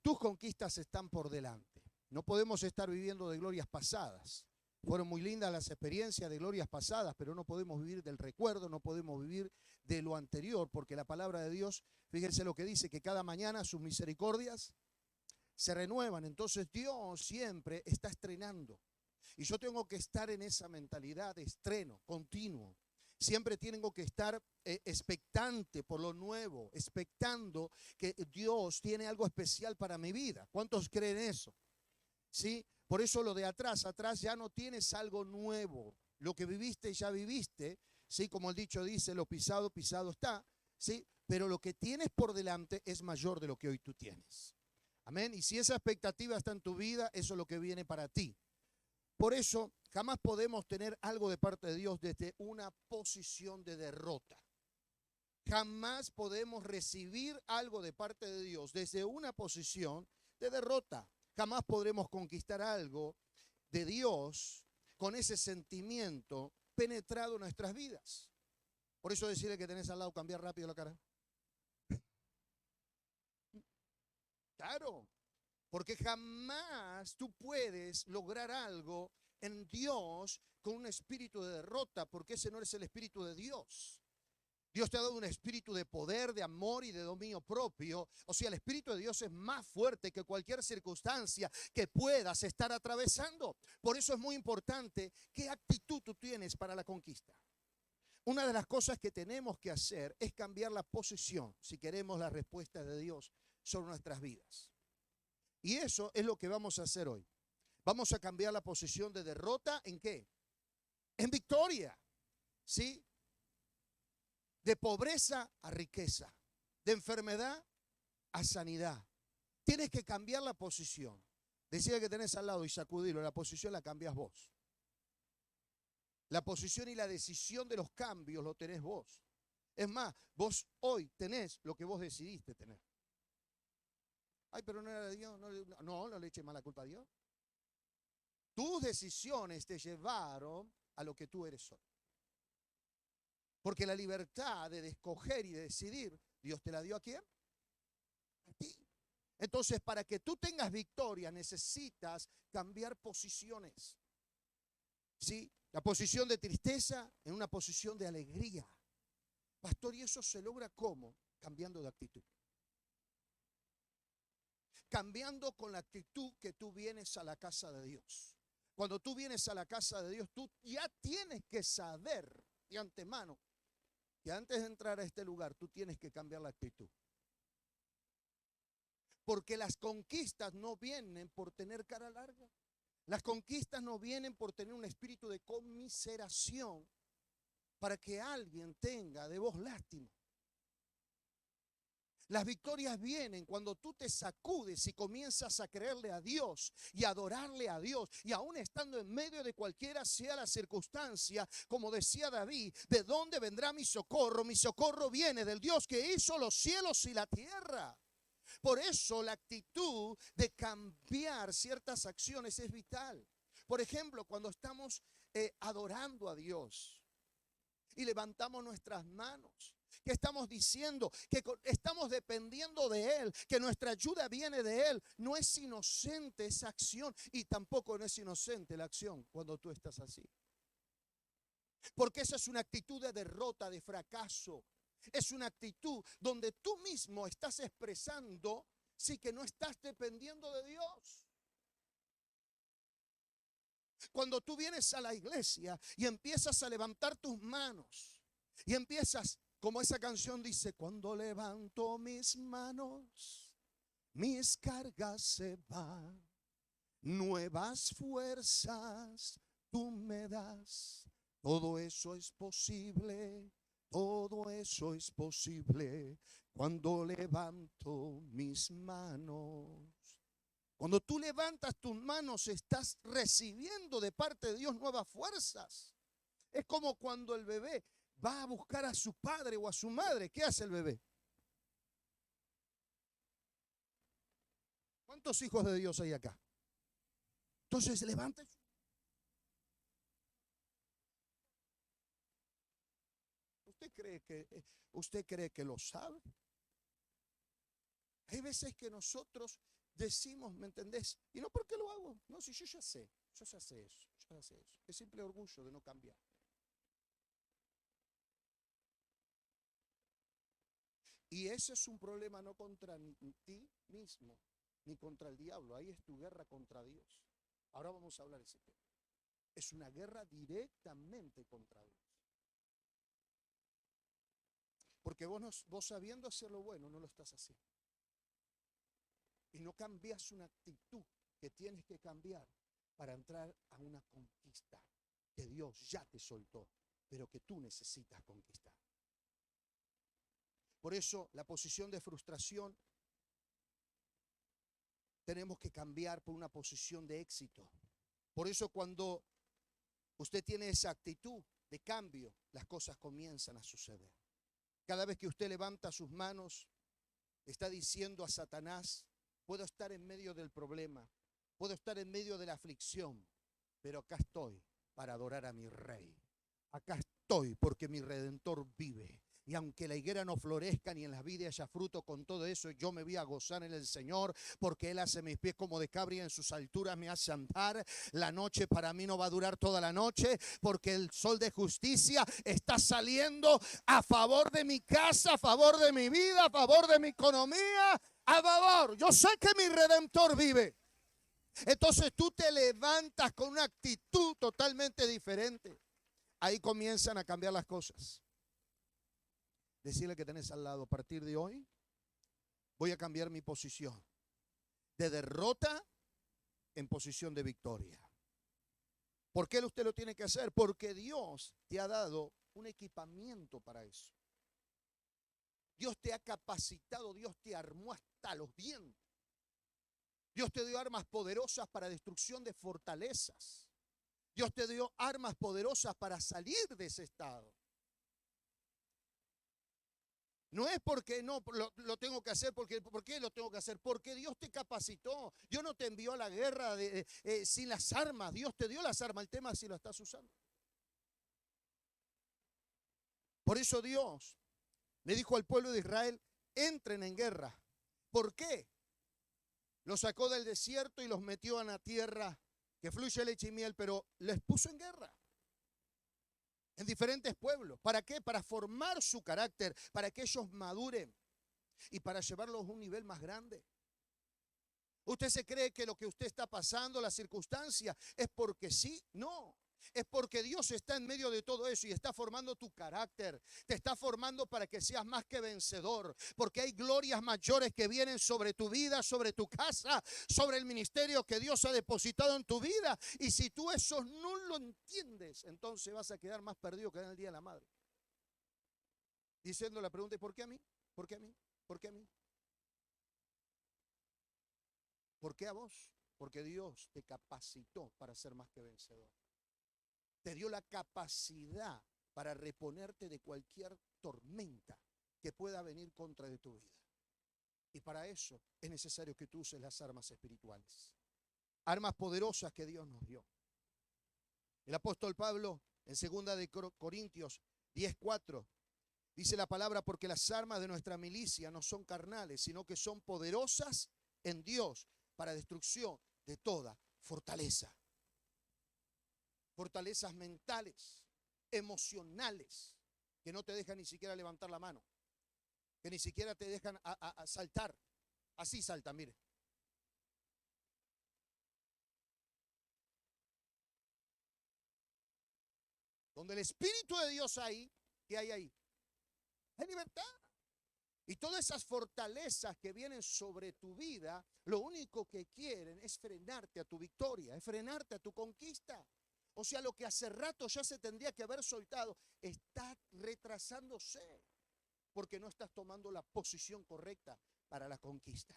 tus conquistas están por delante. No podemos estar viviendo de glorias pasadas. Fueron muy lindas las experiencias de glorias pasadas, pero no podemos vivir del recuerdo, no podemos vivir de lo anterior, porque la palabra de Dios, fíjense lo que dice, que cada mañana sus misericordias se renuevan. Entonces Dios siempre está estrenando. Y yo tengo que estar en esa mentalidad de estreno continuo. Siempre tengo que estar expectante por lo nuevo, expectando que Dios tiene algo especial para mi vida. ¿Cuántos creen eso? ¿Sí? Por eso lo de atrás ya no tienes algo nuevo. Lo que viviste ya viviste, ¿sí? Como el dicho dice, lo pisado, pisado está, ¿sí? Pero lo que tienes por delante es mayor de lo que hoy tú tienes. Amén. Y si esa expectativa está en tu vida, eso es lo que viene para ti. Por eso jamás podemos tener algo de parte de Dios desde una posición de derrota. Jamás podemos recibir algo de parte de Dios desde una posición de derrota. Jamás podremos conquistar algo de Dios con ese sentimiento penetrado en nuestras vidas. Por eso decirle que tenés al lado, cambiar rápido la cara. Claro, porque jamás tú puedes lograr algo en Dios con un espíritu de derrota, porque ese no es el espíritu de Dios. Dios te ha dado un espíritu de poder, de amor y de dominio propio. O sea, el espíritu de Dios es más fuerte que cualquier circunstancia que puedas estar atravesando. Por eso es muy importante qué actitud tú tienes para la conquista. Una de las cosas que tenemos que hacer es cambiar la posición si queremos la respuesta de Dios sobre nuestras vidas. Y eso es lo que vamos a hacer hoy. Vamos a cambiar la posición de derrota ¿en qué? En victoria. ¿Sí? De pobreza a riqueza, de enfermedad a sanidad. Tienes que cambiar la posición. Decía que tenés al lado y sacudirlo, la posición la cambias vos. La posición y la decisión de los cambios lo tenés vos. Es más, vos hoy tenés lo que vos decidiste tener. Ay, pero no era de Dios. No le eches más la culpa a Dios. Tus decisiones te llevaron a lo que tú eres hoy. Porque la libertad de escoger y de decidir, Dios te la dio ¿a quién? A ti. Entonces, para que tú tengas victoria, necesitas cambiar posiciones. ¿Sí? La posición de tristeza en una posición de alegría. Pastor, ¿y eso se logra cómo? Cambiando de actitud. Cambiando con la actitud que tú vienes a la casa de Dios. Cuando tú vienes a la casa de Dios, tú ya tienes que saber de antemano que antes de entrar a este lugar, tú tienes que cambiar la actitud. Porque las conquistas no vienen por tener cara larga. Las conquistas no vienen por tener un espíritu de conmiseración para que alguien tenga de vos lástima. Las victorias vienen cuando tú te sacudes y comienzas a creerle a Dios y adorarle a Dios. Y aún estando en medio de cualquiera sea la circunstancia, como decía David, ¿de dónde vendrá mi socorro? Mi socorro viene del Dios que hizo los cielos y la tierra. Por eso la actitud de cambiar ciertas acciones es vital. Por ejemplo, cuando estamos adorando a Dios y levantamos nuestras manos, que estamos diciendo que estamos dependiendo de Él, que nuestra ayuda viene de Él. No es inocente esa acción y tampoco no es inocente la acción cuando tú estás así. Porque esa es una actitud de derrota, de fracaso. Es una actitud donde tú mismo estás expresando, sí, que no estás dependiendo de Dios. Cuando tú vienes a la iglesia y empiezas a levantar tus manos y empiezas, como esa canción dice, cuando levanto mis manos, mis cargas se van, nuevas fuerzas tú me das. Todo eso es posible, todo eso es posible cuando levanto mis manos. Cuando tú levantas tus manos, estás recibiendo de parte de Dios nuevas fuerzas. Es como cuando el bebé va a buscar a su padre o a su madre. ¿Qué hace el bebé? ¿Cuántos hijos de Dios hay acá? Entonces levántese. ¿Usted cree que lo sabe? Hay veces que nosotros decimos, ¿me entendés? Y no, ¿por qué lo hago? No, si yo ya sé eso, yo ya sé eso. Es simple orgullo de no cambiar. Y ese es un problema no contra ti mismo, ni contra el diablo. Ahí es tu guerra contra Dios. Ahora vamos a hablar de ese tema. Es una guerra directamente contra Dios. Porque vos sabiendo hacer lo bueno, no lo estás haciendo. Y no cambias una actitud que tienes que cambiar para entrar a una conquista que Dios ya te soltó, pero que tú necesitas conquistar. Por eso la posición de frustración tenemos que cambiar por una posición de éxito. Por eso cuando usted tiene esa actitud de cambio, las cosas comienzan a suceder. Cada vez que usted levanta sus manos, está diciendo a Satanás: puedo estar en medio del problema, puedo estar en medio de la aflicción, pero acá estoy para adorar a mi Rey. Acá estoy porque mi Redentor vive. Y aunque la higuera no florezca ni en las vides haya fruto, con todo eso yo me voy a gozar en el Señor, porque Él hace mis pies como de cabra y en sus alturas me hace andar. La noche para mí no va a durar toda la noche, porque el sol de justicia está saliendo a favor de mi casa, a favor de mi vida, a favor de mi economía, a favor. Yo sé que mi Redentor vive. Entonces tú te levantas con una actitud totalmente diferente. Ahí comienzan a cambiar las cosas. Decirle que tenés al lado: a partir de hoy voy a cambiar mi posición de derrota en posición de victoria. ¿Por qué usted lo tiene que hacer? Porque Dios te ha dado un equipamiento para eso. Dios te ha capacitado, Dios te armó hasta los dientes. Dios te dio armas poderosas para destrucción de fortalezas. Dios te dio armas poderosas para salir de ese estado. No es porque no lo tengo que hacer, ¿por qué lo tengo que hacer? Porque Dios te capacitó. Dios no te envió a la guerra sin las armas. Dios te dio las armas. El tema es si lo estás usando. Por eso Dios le dijo al pueblo de Israel: entren en guerra. ¿Por qué? Los sacó del desierto y los metió a una tierra que fluye leche y miel, pero les puso en guerra. En diferentes pueblos. ¿Para qué? Para formar su carácter, para que ellos maduren y para llevarlos a un nivel más grande. ¿Usted se cree que lo que usted está pasando, la circunstancia, es porque sí? No. Es porque Dios está en medio de todo eso y está formando tu carácter. Te está formando para que seas más que vencedor. Porque hay glorias mayores que vienen sobre tu vida, sobre tu casa, sobre el ministerio que Dios ha depositado en tu vida. Y si tú eso no lo entiendes, entonces vas a quedar más perdido que en el día de la madre. Diciendo la pregunta: ¿y por qué a mí? ¿Por qué a mí? ¿Por qué a mí? ¿Por qué a vos? Porque Dios te capacitó para ser más que vencedor. Te dio la capacidad para reponerte de cualquier tormenta que pueda venir contra de tu vida. Y para eso es necesario que tú uses las armas espirituales. Armas poderosas que Dios nos dio. El apóstol Pablo en 2 de Corintios 10:4 dice la palabra: porque las armas de nuestra milicia no son carnales, sino que son poderosas en Dios para destrucción de toda fortaleza. Fortalezas mentales, emocionales, que no te dejan ni siquiera levantar la mano, que ni siquiera te dejan a saltar. Así saltan, mire. Donde el Espíritu de Dios hay, ¿qué hay ahí? Hay libertad. Y todas esas fortalezas que vienen sobre tu vida, lo único que quieren es frenarte a tu victoria, es frenarte a tu conquista. O sea, lo que hace rato ya se tendría que haber soltado, está retrasándose, porque no estás tomando la posición correcta para la conquista.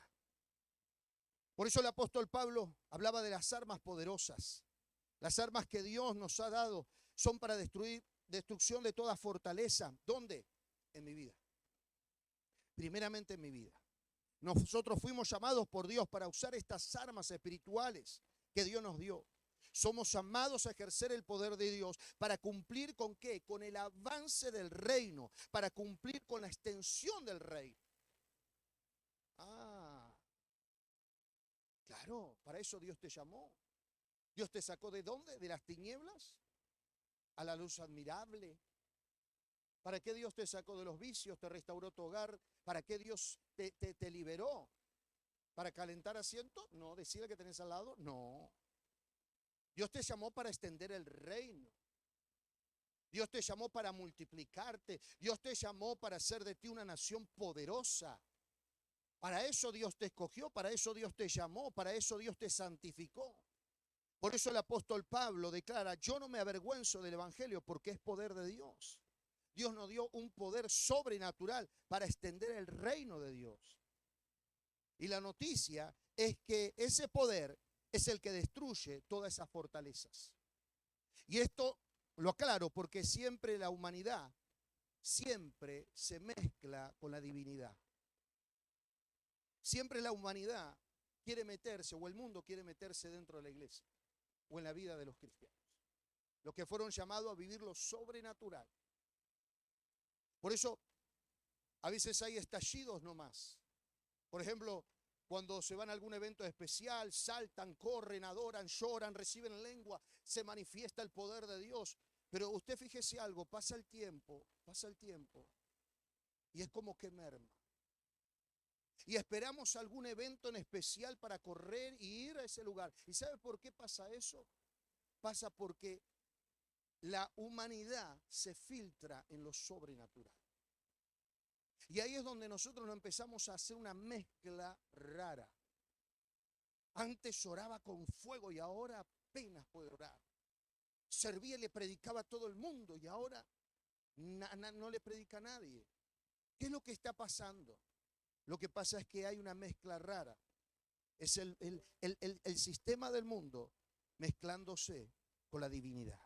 Por eso el apóstol Pablo hablaba de las armas poderosas. Las armas que Dios nos ha dado son para destrucción de toda fortaleza. ¿Dónde? En mi vida. Primeramente en mi vida. Nosotros fuimos llamados por Dios para usar estas armas espirituales que Dios nos dio. Somos llamados a ejercer el poder de Dios para cumplir ¿con qué? Con el avance del reino, para cumplir con la extensión del reino. Claro, para eso Dios te llamó. Dios te sacó ¿de dónde? De las tinieblas a la luz admirable. ¿Para qué Dios te sacó de los vicios? Te restauró tu hogar. ¿Para qué Dios te liberó? ¿Para calentar asiento? No. ¿Decirle que tenés al lado? No. Dios te llamó para extender el reino. Dios te llamó para multiplicarte. Dios te llamó para hacer de ti una nación poderosa. Para eso Dios te escogió, para eso Dios te llamó, para eso Dios te santificó. Por eso el apóstol Pablo declara: yo no me avergüenzo del evangelio, porque es poder de Dios. Dios nos dio un poder sobrenatural para extender el reino de Dios. Y la noticia es que ese poder es el que destruye todas esas fortalezas. Y esto lo aclaro porque siempre la humanidad siempre se mezcla con la divinidad. Siempre la humanidad quiere meterse, o el mundo quiere meterse dentro de la iglesia o en la vida de los cristianos, los que fueron llamados a vivir lo sobrenatural. Por eso a veces hay estallidos nomás. Por ejemplo, cuando se van a algún evento especial, saltan, corren, adoran, lloran, reciben lengua, se manifiesta el poder de Dios. Pero usted fíjese algo, pasa el tiempo, y es como que merma. Y esperamos algún evento en especial para correr y ir a ese lugar. ¿Y sabe por qué pasa eso? Pasa porque la humanidad se filtra en lo sobrenatural. Y ahí es donde nosotros nos empezamos a hacer una mezcla rara. Antes oraba con fuego y ahora apenas puede orar. Servía y le predicaba a todo el mundo y ahora no le predica a nadie. ¿Qué es lo que está pasando? Lo que pasa es que hay una mezcla rara. Es el sistema del mundo mezclándose con la divinidad.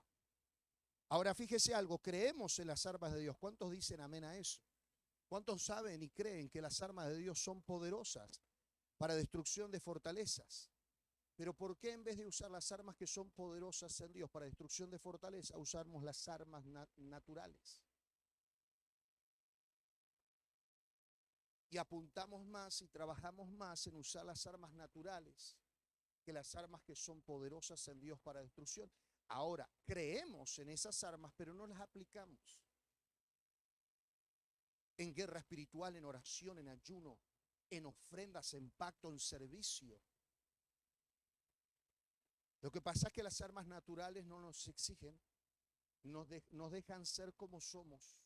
Ahora fíjese algo, creemos en las armas de Dios. ¿Cuántos dicen amén a eso? ¿Cuántos saben y creen que las armas de Dios son poderosas para destrucción de fortalezas? Pero ¿por qué en vez de usar las armas que son poderosas en Dios para destrucción de fortaleza, usamos las armas naturales? Y apuntamos más y trabajamos más en usar las armas naturales que las armas que son poderosas en Dios para destrucción. Ahora, creemos en esas armas, pero no las aplicamos. En guerra espiritual, en oración, en ayuno, en ofrendas, en pacto, en servicio. Lo que pasa es que las armas naturales no nos exigen, nos dejan ser como somos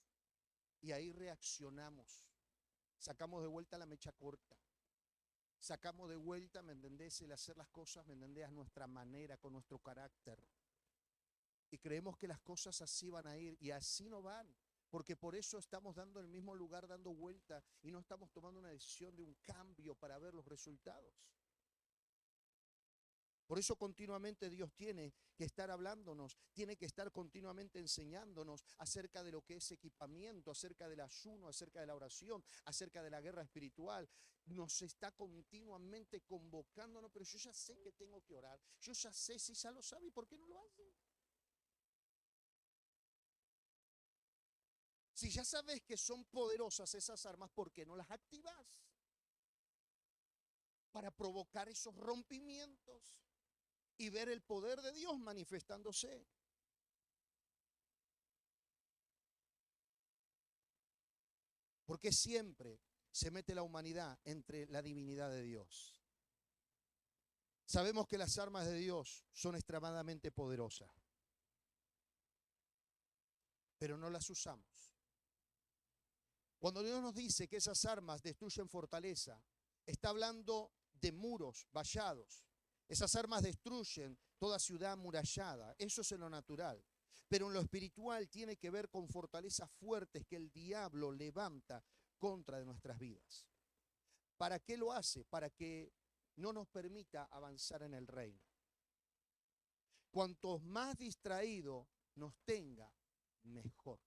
y ahí reaccionamos. Sacamos de vuelta la mecha corta. Sacamos de vuelta, ¿me entendés? El hacer las cosas, ¿me entendés? A nuestra manera, con nuestro carácter. Y creemos que las cosas así van a ir y así no van. Porque por eso estamos dando el mismo lugar, dando vuelta y no estamos tomando una decisión de un cambio para ver los resultados. Por eso continuamente Dios tiene que estar hablándonos, tiene que estar continuamente enseñándonos acerca de lo que es equipamiento, acerca del ayuno, acerca de la oración, acerca de la guerra espiritual. Nos está continuamente convocándonos, pero yo ya sé que tengo que orar, yo ya sé, si ya lo sabe, ¿y por qué no lo hace? Si ya sabes que son poderosas esas armas, ¿por qué no las activas? Para provocar esos rompimientos y ver el poder de Dios manifestándose. Porque siempre se mete la humanidad entre la divinidad de Dios. Sabemos que las armas de Dios son extremadamente poderosas, pero no las usamos. Cuando Dios nos dice que esas armas destruyen fortaleza, está hablando de muros vallados. Esas armas destruyen toda ciudad amurallada. Eso es en lo natural. Pero en lo espiritual tiene que ver con fortalezas fuertes que el diablo levanta contra de nuestras vidas. ¿Para qué lo hace? Para que no nos permita avanzar en el reino. Cuantos más distraído nos tenga, mejor.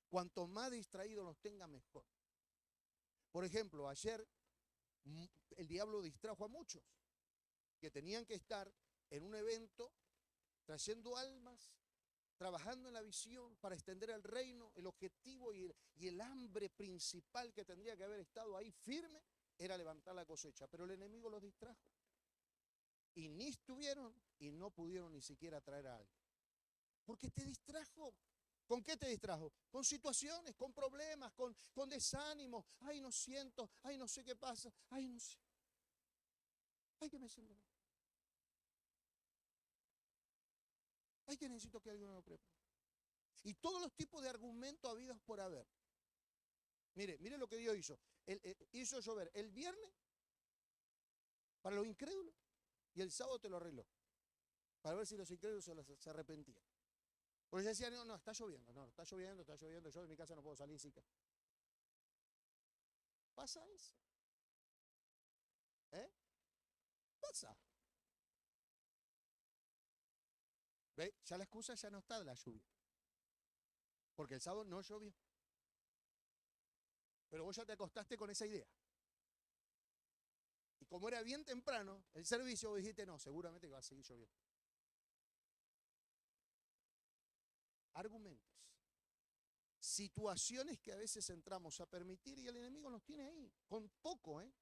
Cuanto más distraído nos tenga, mejor. Por ejemplo, ayer el diablo distrajo a muchos que tenían que estar en un evento trayendo almas, trabajando en la visión para extender el reino, el objetivo y el hambre principal que tendría que haber estado ahí firme. era levantar la cosecha, pero el enemigo los distrajo. Y ni estuvieron y no pudieron ni siquiera traer a alguien. Porque te distrajo. ¿Con qué te distrajo? Con situaciones, con problemas, con desánimo. Ay, no siento, ay, no sé qué pasa, ay, no sé. Ay, que me siento mal. Ay, que necesito que alguien me lo prepare. Y todos los tipos de argumentos habidos por haber. Mire lo que Dios hizo. Hizo llover el viernes para los incrédulos y el sábado te lo arregló. Para ver si los incrédulos se arrepentían. Porque ella decía, no, está lloviendo, yo de mi casa no puedo salir siquiera. Pasa eso. Pasa. ¿Ve? Ya la excusa ya no está de la lluvia. Porque el sábado no llovió. Pero vos ya te acostaste con esa idea. Y como era bien temprano el servicio, vos dijiste, no, seguramente que va a seguir lloviendo. Argumentos. Situaciones que a veces entramos a permitir y el enemigo nos tiene ahí, con poco, ¿eh?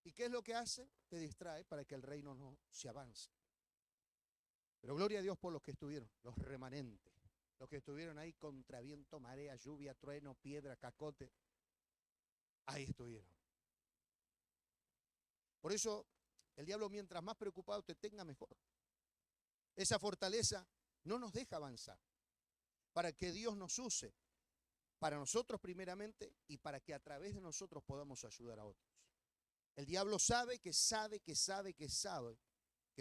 ¿Y qué es lo que hace? Te distrae para que el reino no se avance. Pero gloria a Dios por los que estuvieron, los remanentes, los que estuvieron ahí contra viento, marea, lluvia, trueno, piedra, cacote. Ahí estuvieron. Por eso el diablo, mientras más preocupado te tenga, mejor. Esa fortaleza no nos deja avanzar para que Dios nos use, para nosotros primeramente y para que a través de nosotros podamos ayudar a otros. El diablo sabe que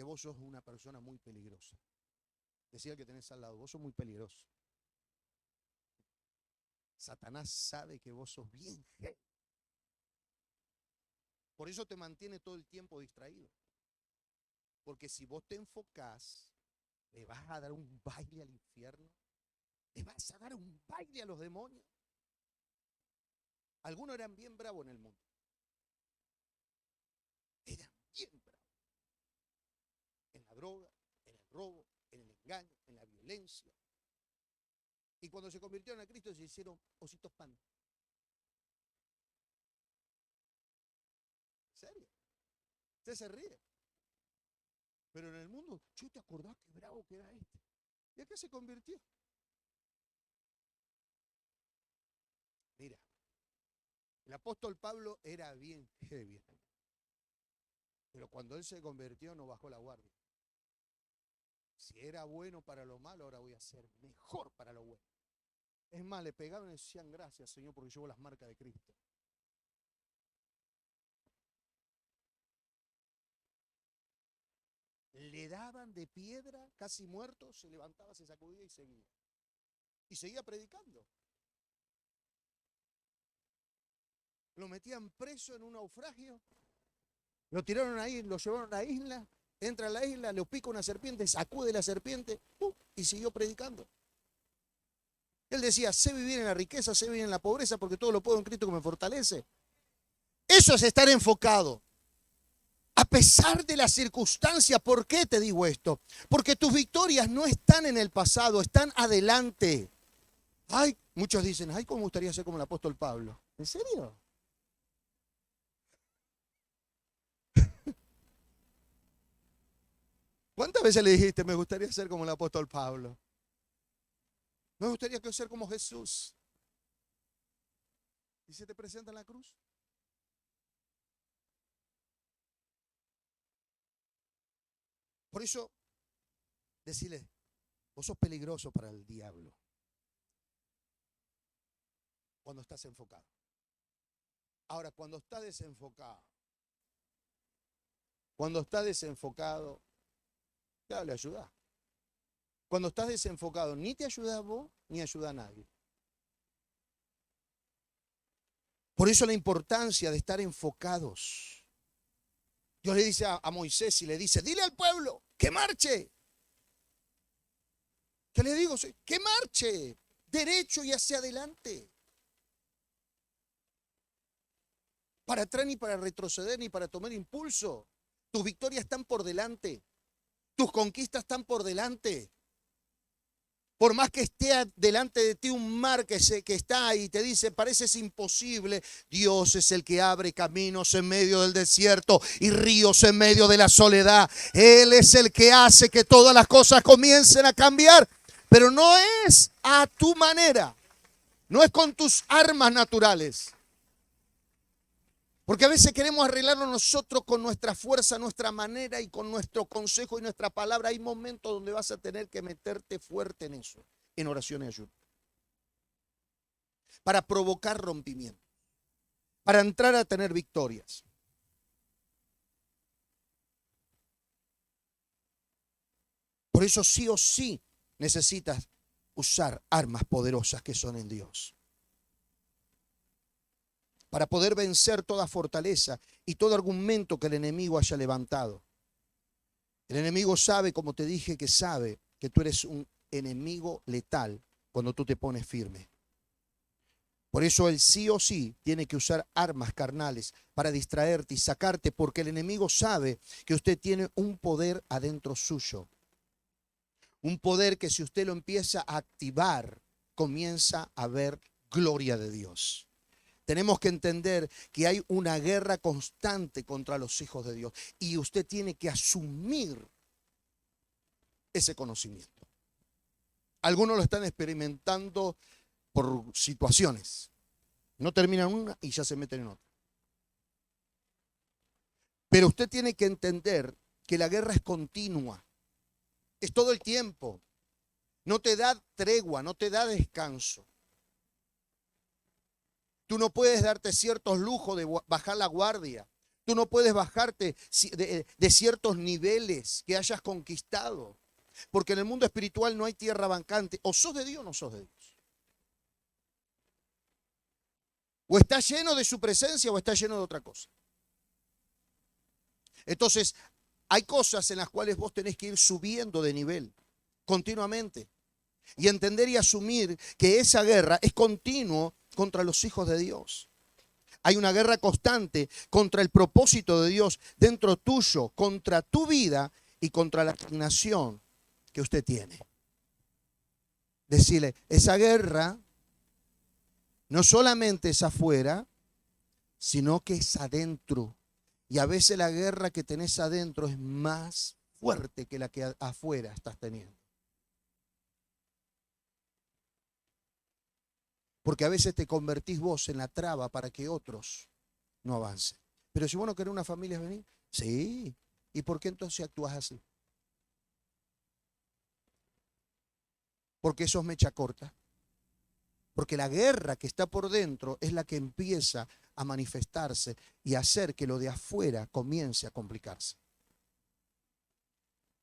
vos sos una persona muy peligrosa. Decía el que tenés al lado, vos sos muy peligroso. Satanás sabe que vos sos bien heavy. Por eso te mantiene todo el tiempo distraído. Porque si vos te enfocás, le vas a dar un baile al infierno, le vas a dar un baile a los demonios. Algunos eran bien bravos en el mundo. Eran bien bravos. En la droga, en el robo, en el engaño, en la violencia. Y cuando se convirtieron a Cristo se hicieron ositos pan. ¿En serio? Usted se ríe. Pero en el mundo, ¿yo te acordás qué bravo que era este? ¿Y a qué se convirtió? Mira, el apóstol Pablo era bien heavy. Pero cuando él se convirtió no bajó la guardia. Si era bueno para lo malo, ahora voy a ser mejor para lo bueno. Es más, le pegaban y decían, gracias Señor porque llevo las marcas de Cristo. Le daban de piedra, casi muerto, se levantaba, se sacudía y seguía. Y seguía predicando. Lo metían preso en un naufragio. Lo tiraron ahí, lo llevaron a la isla. Entra a la isla, le pica una serpiente, sacude la serpiente y siguió predicando. Él decía, sé vivir en la riqueza, sé vivir en la pobreza, porque todo lo puedo en Cristo que me fortalece. Eso es estar enfocado. A pesar de las circunstancias, ¿por qué te digo esto? Porque tus victorias no están en el pasado, están adelante. Ay, muchos dicen, ay, cómo me gustaría ser como el apóstol Pablo. ¿En serio? ¿Cuántas veces le dijiste, me gustaría ser como el apóstol Pablo? Me gustaría ser como Jesús. ¿Y se te presenta en la cruz? Por eso, decirle, vos sos peligroso para el diablo cuando estás enfocado. Ahora, cuando estás desenfocado, claro, le ayudás. Cuando estás desenfocado, ni te ayudas vos, ni ayuda a nadie. Por eso la importancia de estar enfocados. Dios le dice a Moisés y le dice, dile al pueblo que marche. ¿Qué le digo? Que marche derecho y hacia adelante. Para atrás ni para retroceder ni para tomar impulso. Tus victorias están por delante. Tus conquistas están por delante. Por más que esté delante de ti un mar que está ahí y te dice, pareces imposible, Dios es el que abre caminos en medio del desierto y ríos en medio de la soledad. Él es el que hace que todas las cosas comiencen a cambiar, pero no es a tu manera, no es con tus armas naturales. Porque a veces queremos arreglarlo nosotros con nuestra fuerza, nuestra manera y con nuestro consejo y nuestra palabra. Hay momentos donde vas a tener que meterte fuerte en eso, en oración y ayuno. Para provocar rompimiento, para entrar a tener victorias. Por eso sí o sí necesitas usar armas poderosas que son en Dios. Para poder vencer toda fortaleza y todo argumento que el enemigo haya levantado. El enemigo sabe, como te dije, que sabe que tú eres un enemigo letal cuando tú te pones firme. Por eso él sí o sí tiene que usar armas carnales para distraerte y sacarte, porque el enemigo sabe que usted tiene un poder adentro suyo. Un poder que si usted lo empieza a activar, comienza a ver gloria de Dios. Tenemos que entender que hay una guerra constante contra los hijos de Dios y usted tiene que asumir ese conocimiento. Algunos lo están experimentando por situaciones. No terminan una y ya se meten en otra. Pero usted tiene que entender que la guerra es continua. Es todo el tiempo. No te da tregua, no te da descanso. Tú no puedes darte ciertos lujos de bajar la guardia. Tú no puedes bajarte de ciertos niveles que hayas conquistado. Porque en el mundo espiritual no hay tierra vacante. O sos de Dios o no sos de Dios. O está lleno de su presencia o está lleno de otra cosa. Entonces, hay cosas en las cuales vos tenés que ir subiendo de nivel continuamente. Y entender y asumir que esa guerra es continuo contra los hijos de Dios. Hay una guerra constante contra el propósito de Dios dentro tuyo, contra tu vida y contra la asignación que usted tiene. Decirle, esa guerra no solamente es afuera, sino que es adentro. Y a veces la guerra que tenés adentro es más fuerte que la que afuera estás teniendo. Porque a veces te convertís vos en la traba para que otros no avancen. Pero si vos no querés una familia venir, sí. ¿Y por qué entonces actúas así? Porque sos mecha corta. Porque la guerra que está por dentro es la que empieza a manifestarse y a hacer que lo de afuera comience a complicarse.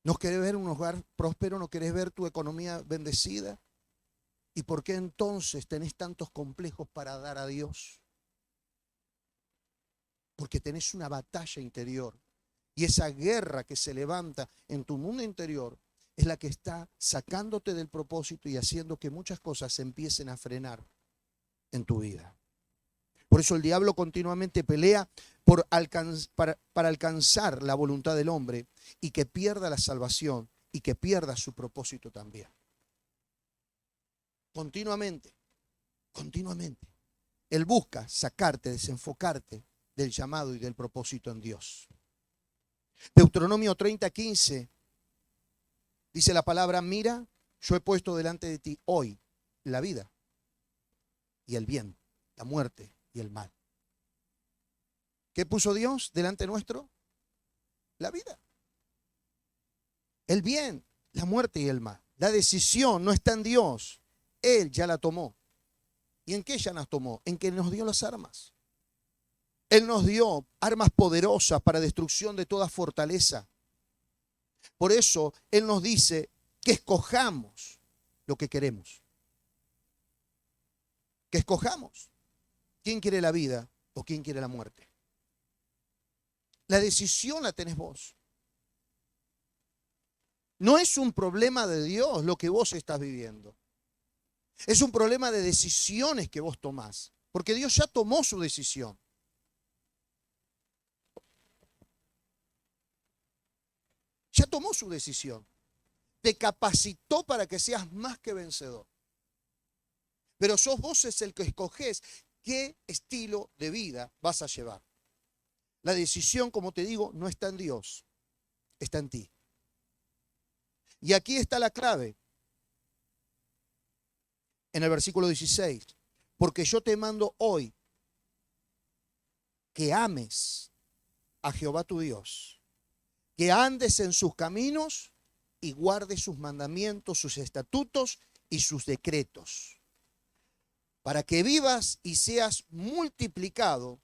¿No querés ver un hogar próspero? ¿No querés ver tu economía bendecida? ¿Y por qué entonces tenés tantos complejos para dar a Dios? Porque tenés una batalla interior. Y esa guerra que se levanta en tu mundo interior es la que está sacándote del propósito y haciendo que muchas cosas se empiecen a frenar en tu vida. Por eso el diablo continuamente pelea para alcanzar la voluntad del hombre y que pierda la salvación y que pierda su propósito también. Continuamente. Él busca sacarte, desenfocarte del llamado y del propósito en Dios. Deuteronomio 30:15 dice la palabra, mira, yo he puesto delante de ti hoy la vida y el bien, la muerte y el mal. ¿Qué puso Dios delante nuestro? La vida, el bien, la muerte y el mal. La decisión no está en Dios. Él ya la tomó. ¿Y en qué ya las tomó? En que nos dio las armas. Él nos dio armas poderosas para destrucción de toda fortaleza. Por eso Él nos dice que escojamos lo que queremos. Que escojamos. ¿Quién quiere la vida o quién quiere la muerte? La decisión la tenés vos. No es un problema de Dios lo que vos estás viviendo. Es un problema de decisiones que vos tomás. Porque Dios ya tomó su decisión. Ya tomó su decisión. te capacitó para que seas más que vencedor. Pero sos vos es el que escoges qué estilo de vida vas a llevar. La decisión, como te digo, no está en Dios, está en ti. Y aquí está la clave, en el versículo 16. Porque yo te mando hoy que ames a Jehová tu Dios, que andes en sus caminos y guardes sus mandamientos, sus estatutos y sus decretos, para que vivas y seas multiplicado,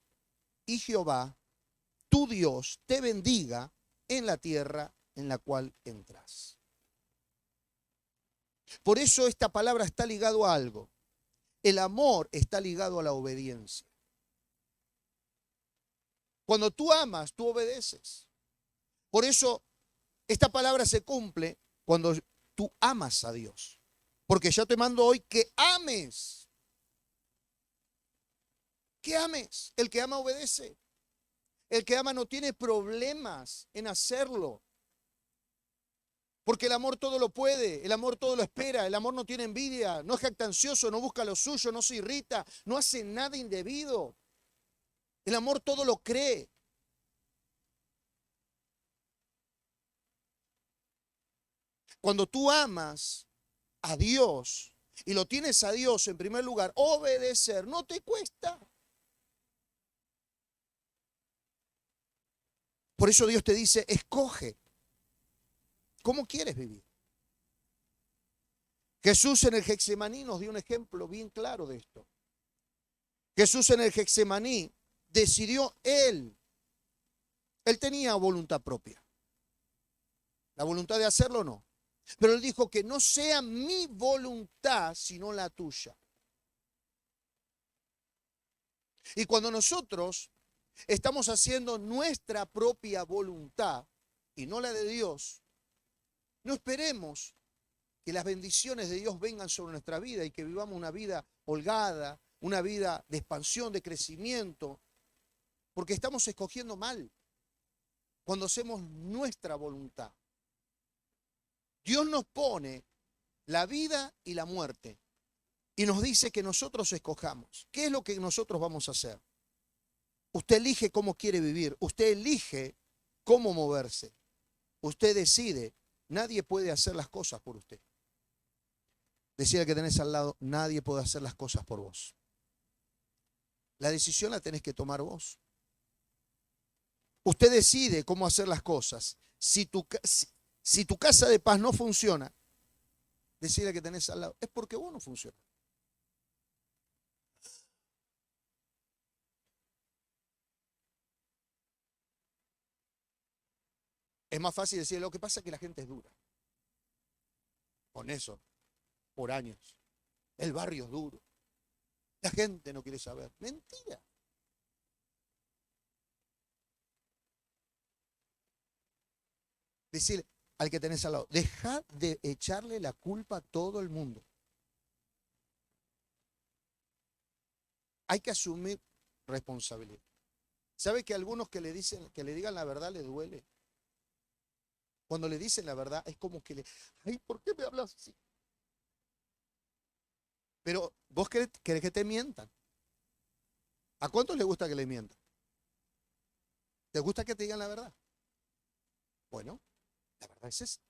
y Jehová tu Dios te bendiga en la tierra en la cual entras. Por eso esta palabra está ligado a algo. El amor está ligado a la obediencia. Cuando tú amas, tú obedeces. Por eso esta palabra se cumple cuando tú amas a Dios. Porque yo te mando hoy que ames. Que ames. El que ama obedece. El que ama no tiene problemas en hacerlo. Porque el amor todo lo puede, el amor todo lo espera, el amor no tiene envidia, no es jactancioso, no busca lo suyo, no se irrita, no hace nada indebido. El amor todo lo cree. Cuando tú amas a Dios y lo tienes a Dios en primer lugar, obedecer no te cuesta. Por eso Dios te dice, escoge. ¿Cómo quieres vivir? Jesús en el Getsemaní nos dio un ejemplo bien claro de esto. Jesús en el Getsemaní decidió él tenía voluntad propia. La voluntad de hacerlo no. Pero él dijo que no sea mi voluntad sino la tuya. Y cuando nosotros estamos haciendo nuestra propia voluntad y no la de Dios, no esperemos que las bendiciones de Dios vengan sobre nuestra vida y que vivamos una vida holgada, una vida de expansión, de crecimiento, porque estamos escogiendo mal cuando hacemos nuestra voluntad. Dios nos pone la vida y la muerte y nos dice que nosotros escojamos. ¿Qué es lo que nosotros vamos a hacer? Usted elige cómo quiere vivir, usted elige cómo moverse, usted decide. Nadie puede hacer las cosas por usted. Decía que tenés al lado, nadie puede hacer las cosas por vos. La decisión la tenés que tomar vos. Usted decide cómo hacer las cosas. Si tu casa de paz no funciona, decide que tenés al lado, es porque vos no funciona. Es más fácil decir, lo que pasa es que la gente es dura. Con eso, por años. El barrio es duro. La gente no quiere saber. Mentira. Decir al que tenés al lado, dejad de echarle la culpa a todo el mundo. Hay que asumir responsabilidad. ¿Sabe que a algunos que le dicen, que le digan la verdad les duele? Cuando le dicen la verdad es como que ay, ¿por qué me hablas así? Pero vos querés que te mientan. ¿A cuántos les gusta que le mientan? ¿Te gusta que te digan la verdad? Bueno, la verdad es esa.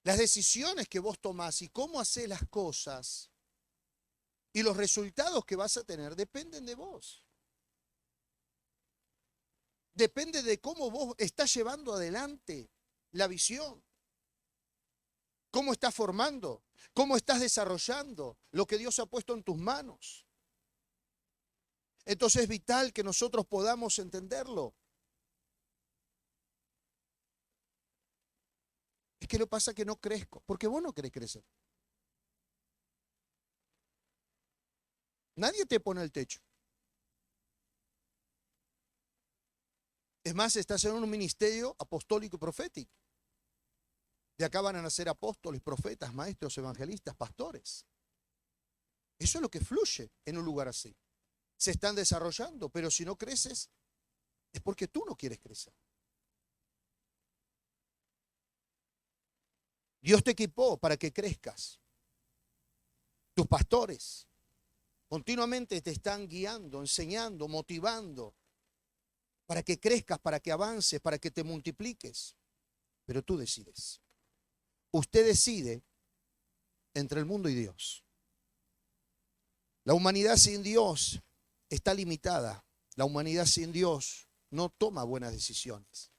Las decisiones que vos tomás y cómo hacés las cosas y los resultados que vas a tener dependen de vos. Depende de cómo vos estás llevando adelante la visión. Cómo estás formando, cómo estás desarrollando lo que Dios ha puesto en tus manos. Entonces es vital que nosotros podamos entenderlo. Es que lo pasa que no crezco, porque vos no querés crecer. Nadie te pone el techo. Es más, estás en un ministerio apostólico y profético. De acá van a nacer apóstoles, profetas, maestros, evangelistas, pastores. Eso es lo que fluye en un lugar así. Se están desarrollando, pero si no creces, es porque tú no quieres crecer. Dios te equipó para que crezcas. Tus pastores continuamente te están guiando, enseñando, motivando para que crezcas, para que avances, para que te multipliques. Pero tú decides. Usted decide entre el mundo y Dios. La humanidad sin Dios está limitada. La humanidad sin Dios no toma buenas decisiones.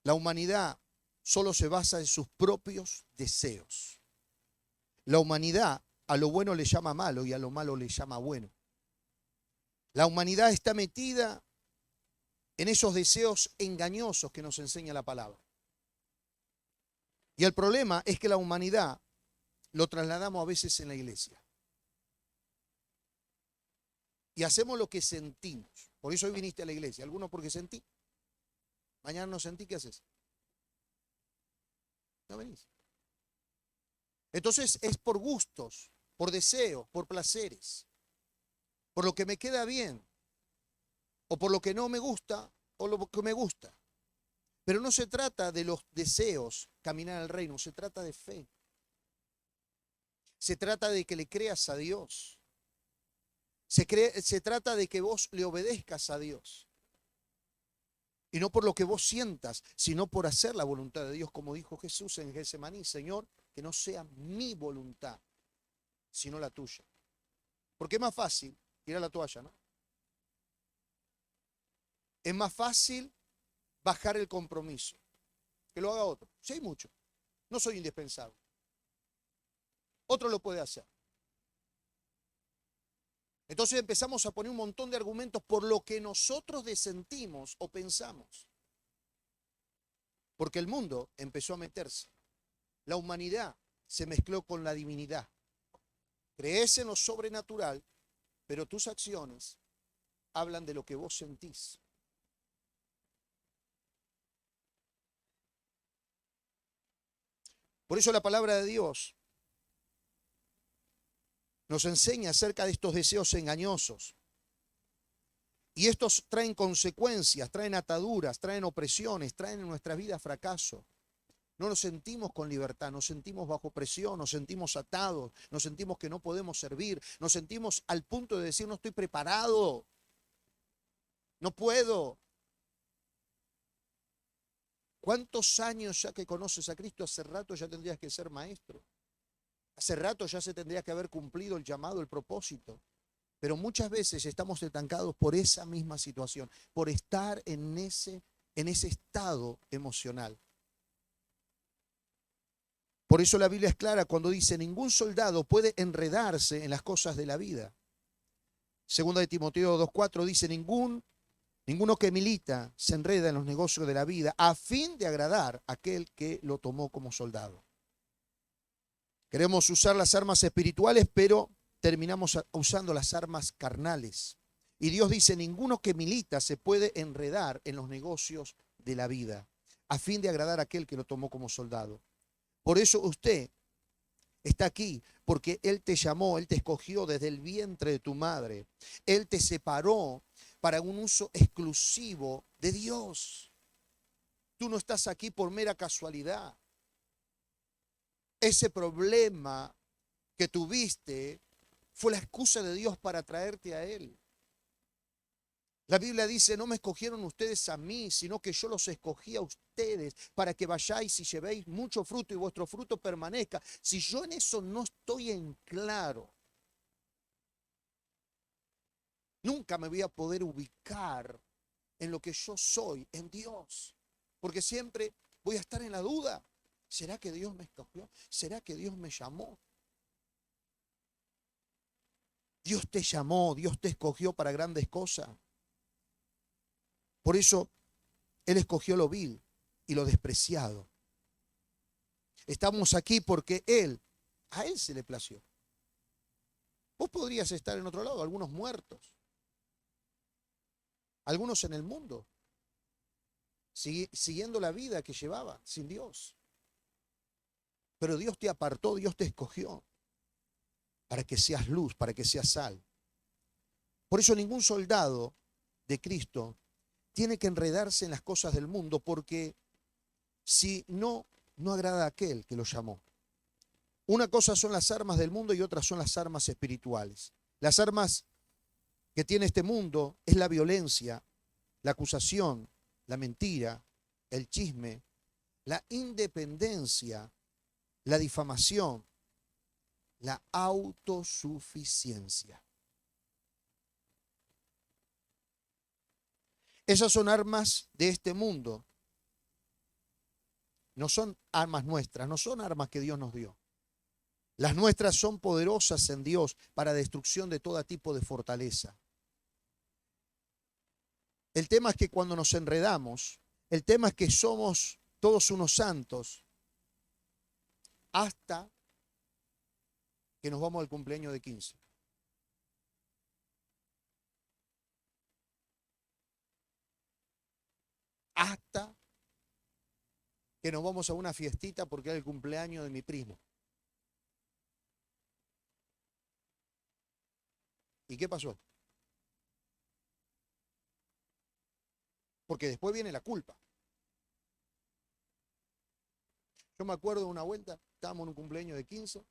La humanidad solo se basa en sus propios deseos. La humanidad a lo bueno le llama malo y a lo malo le llama bueno. La humanidad está metida en esos deseos engañosos que nos enseña la palabra. Y el problema es que la humanidad lo trasladamos a veces en la iglesia. Y hacemos lo que sentimos. Por eso hoy viniste a la iglesia. Algunos porque sentí. Mañana no sentí, ¿qué haces? No venís. Entonces es por gustos, por deseos, por placeres, por lo que me queda bien, o por lo que no me gusta, o lo que me gusta. Pero no se trata de los deseos caminar al reino, se trata de fe. Se trata de que le creas a Dios. Se trata de que vos le obedezcas a Dios. Y no por lo que vos sientas, sino por hacer la voluntad de Dios, como dijo Jesús en Getsemaní: Señor, que no sea mi voluntad, sino la tuya. Porque es más fácil tirar la toalla, ¿no? Es más fácil bajar el compromiso. Que lo haga otro. Sí hay mucho. No soy indispensable. Otro lo puede hacer. Entonces empezamos a poner un montón de argumentos por lo que nosotros sentimos o pensamos. Porque el mundo empezó a meterse. La humanidad se mezcló con la divinidad. Crees en lo sobrenatural, pero tus acciones hablan de lo que vos sentís. Por eso la palabra de Dios nos enseña acerca de estos deseos engañosos. Y estos traen consecuencias, traen ataduras, traen opresiones, traen en nuestra vida fracaso. No nos sentimos con libertad, nos sentimos bajo presión, nos sentimos atados, nos sentimos que no podemos servir, nos sentimos al punto de decir: no estoy preparado, no puedo. ¿Cuántos años ya que conoces a Cristo? Hace rato ya tendrías que ser maestro. Hace rato ya se tendría que haber cumplido el llamado, el propósito. Pero muchas veces estamos estancados por esa misma situación, por estar en ese estado emocional. Por eso la Biblia es clara cuando dice: ningún soldado puede enredarse en las cosas de la vida. Segunda de Timoteo 2:4 dice: ninguno que milita se enreda en los negocios de la vida a fin de agradar a aquel que lo tomó como soldado. Queremos usar las armas espirituales, pero terminamos usando las armas carnales. Y Dios dice: ninguno que milita se puede enredar en los negocios de la vida a fin de agradar a aquel que lo tomó como soldado. Por eso usted está aquí, porque Él te llamó, Él te escogió desde el vientre de tu madre. Él te separó para un uso exclusivo de Dios. Tú no estás aquí por mera casualidad. Ese problema que tuviste fue la excusa de Dios para traerte a Él. La Biblia dice: no me escogieron ustedes a mí, sino que yo los escogí a ustedes para que vayáis y llevéis mucho fruto y vuestro fruto permanezca. Si yo en eso no estoy en claro, nunca me voy a poder ubicar en lo que yo soy, en Dios. Porque siempre voy a estar en la duda. ¿Será que Dios me escogió? ¿Será que Dios me llamó? Dios te llamó, Dios te escogió para grandes cosas. Por eso Él escogió lo vil y lo despreciado. Estamos aquí porque a Él se le plació. Vos podrías estar en otro lado, algunos muertos, algunos en el mundo, siguiendo la vida que llevaba sin Dios. Pero Dios te apartó, Dios te escogió para que seas luz, para que seas sal. Por eso ningún soldado de Cristo tiene que enredarse en las cosas del mundo, porque si no no agrada a aquel que lo llamó. Una cosa son las armas del mundo y otras son las armas espirituales. Las armas que tiene este mundo es la violencia, la acusación, la mentira, el chisme, la independencia, la difamación, la autosuficiencia. Esas son armas de este mundo. No son armas nuestras, no son armas que Dios nos dio. Las nuestras son poderosas en Dios para destrucción de todo tipo de fortaleza. El tema es que cuando nos enredamos, el tema es que somos todos unos santos hasta que nos vamos al cumpleaños de 15. Hasta que nos vamos a una fiestita porque es el cumpleaños de mi primo. ¿Y qué pasó? Porque después viene la culpa. Yo me acuerdo de una vuelta, estábamos en un cumpleaños de 15,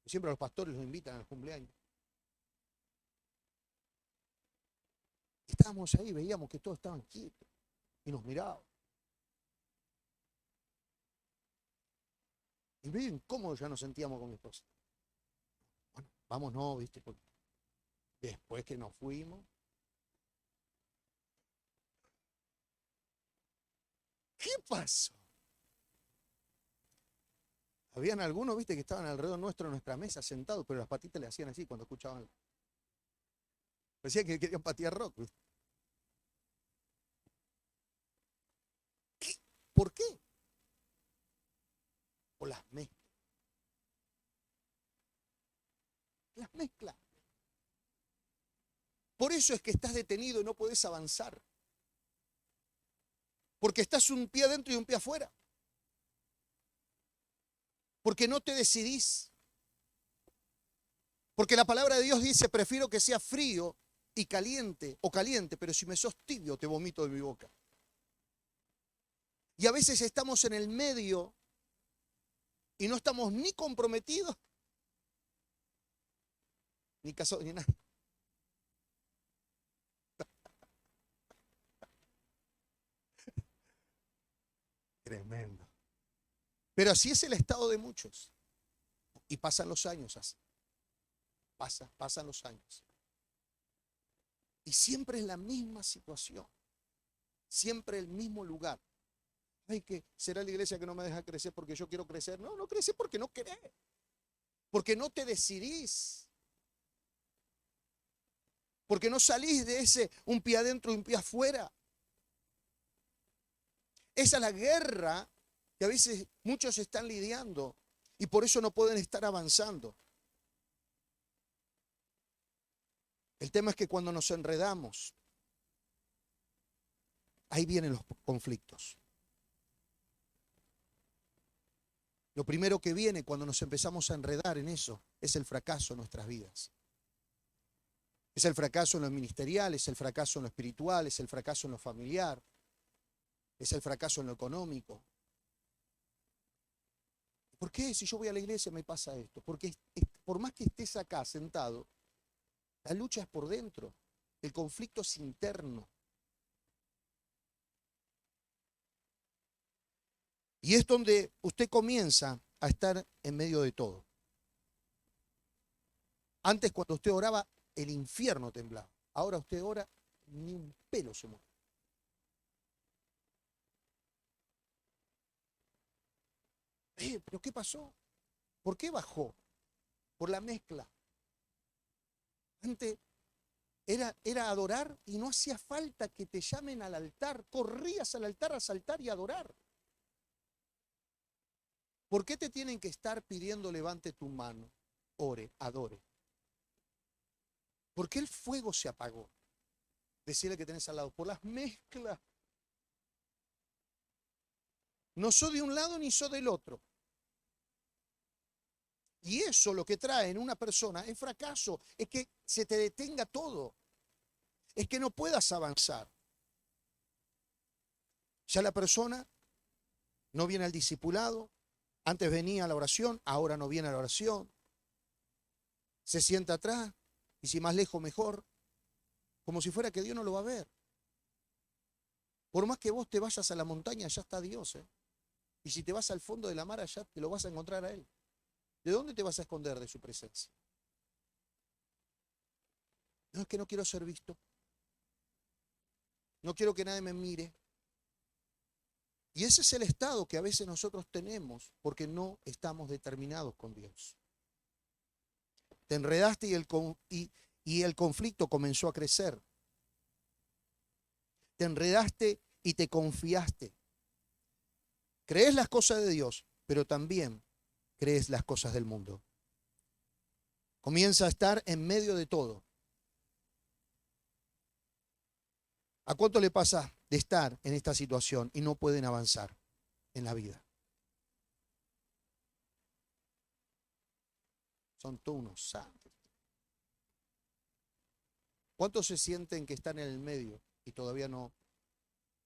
siempre a los pastores los invitan al cumpleaños. Estábamos ahí, veíamos que todos estaban quietos y nos miraban. Y medio incómodos ya nos sentíamos con mi esposa. Bueno, vámonos, ¿viste? Porque después que nos fuimos, ¿qué pasó? Habían algunos, ¿viste? Que estaban alrededor nuestro en nuestra mesa sentados, pero las patitas le hacían así cuando escuchaban. Parecía que querían patear rock, ¿viste? ¿Qué? ¿Por qué? Por las mezclas. Las mezclas. Por eso es que estás detenido y no podés avanzar. Porque estás un pie adentro y un pie afuera. Porque no te decidís. Porque la palabra de Dios dice, prefiero que sea frío y caliente, o caliente, pero si me sos tibio te vomito de mi boca. Y a veces estamos en el medio y no estamos ni comprometidos, ni casados, ni nada. Tremendo. Pero así es el estado de muchos. Y pasan los años así. Pasan los años. Y siempre es la misma situación. Siempre el mismo lugar. Ay, que será la iglesia que no me deja crecer porque yo quiero crecer. No, no creces porque no querés. Porque no te decidís. Porque no salís de ese un pie adentro y un pie afuera. Esa es la guerra que a veces muchos están lidiando y por eso no pueden estar avanzando. El tema es que cuando nos enredamos, ahí vienen los conflictos. Lo primero que viene cuando nos empezamos a enredar en eso es el fracaso en nuestras vidas. Es el fracaso en lo ministerial, es el fracaso en lo espiritual, es el fracaso en lo familiar, es el fracaso en lo económico. ¿Por qué si yo voy a la iglesia me pasa esto? Porque por más que estés acá sentado, la lucha es por dentro, el conflicto es interno. Y es donde usted comienza a estar en medio de todo. Antes cuando usted oraba, el infierno temblaba. Ahora usted ora, ni un pelo se mueve. ¿Pero qué pasó? ¿Por qué bajó? Por la mezcla. Antes era adorar y no hacía falta que te llamen al altar. Corrías al altar a saltar y adorar. ¿Por qué te tienen que estar pidiendo levante tu mano? Ore, adore. ¿Por qué el fuego se apagó? Decirle que tenés al lado. Por las mezclas. No soy de un lado ni soy del otro. Y eso lo que trae en una persona es fracaso, es que se te detenga todo, es que no puedas avanzar. Ya la persona No viene al discipulado. Antes venía a la oración, ahora no viene a la oración. Se sienta atrás y si más lejos mejor. Como si fuera que Dios no lo va a ver. Por más que vos te vayas a la montaña, allá está Dios, ¿eh? Y si te vas al fondo de la mar, allá te lo vas a encontrar a Él. ¿De dónde te vas a esconder de su presencia? No, es que no quiero ser visto. No quiero que nadie me mire. Y ese es el estado que a veces nosotros tenemos porque no estamos determinados con Dios. Te enredaste y el conflicto comenzó a crecer. Te enredaste y te confiaste. Crees las cosas de Dios, pero también crees las cosas del mundo. Comienza a estar en medio de todo. ¿A cuánto le pasa de estar en esta situación y no pueden avanzar en la vida? Son todos unos santos. ¿Cuántos se sienten que están en el medio y todavía no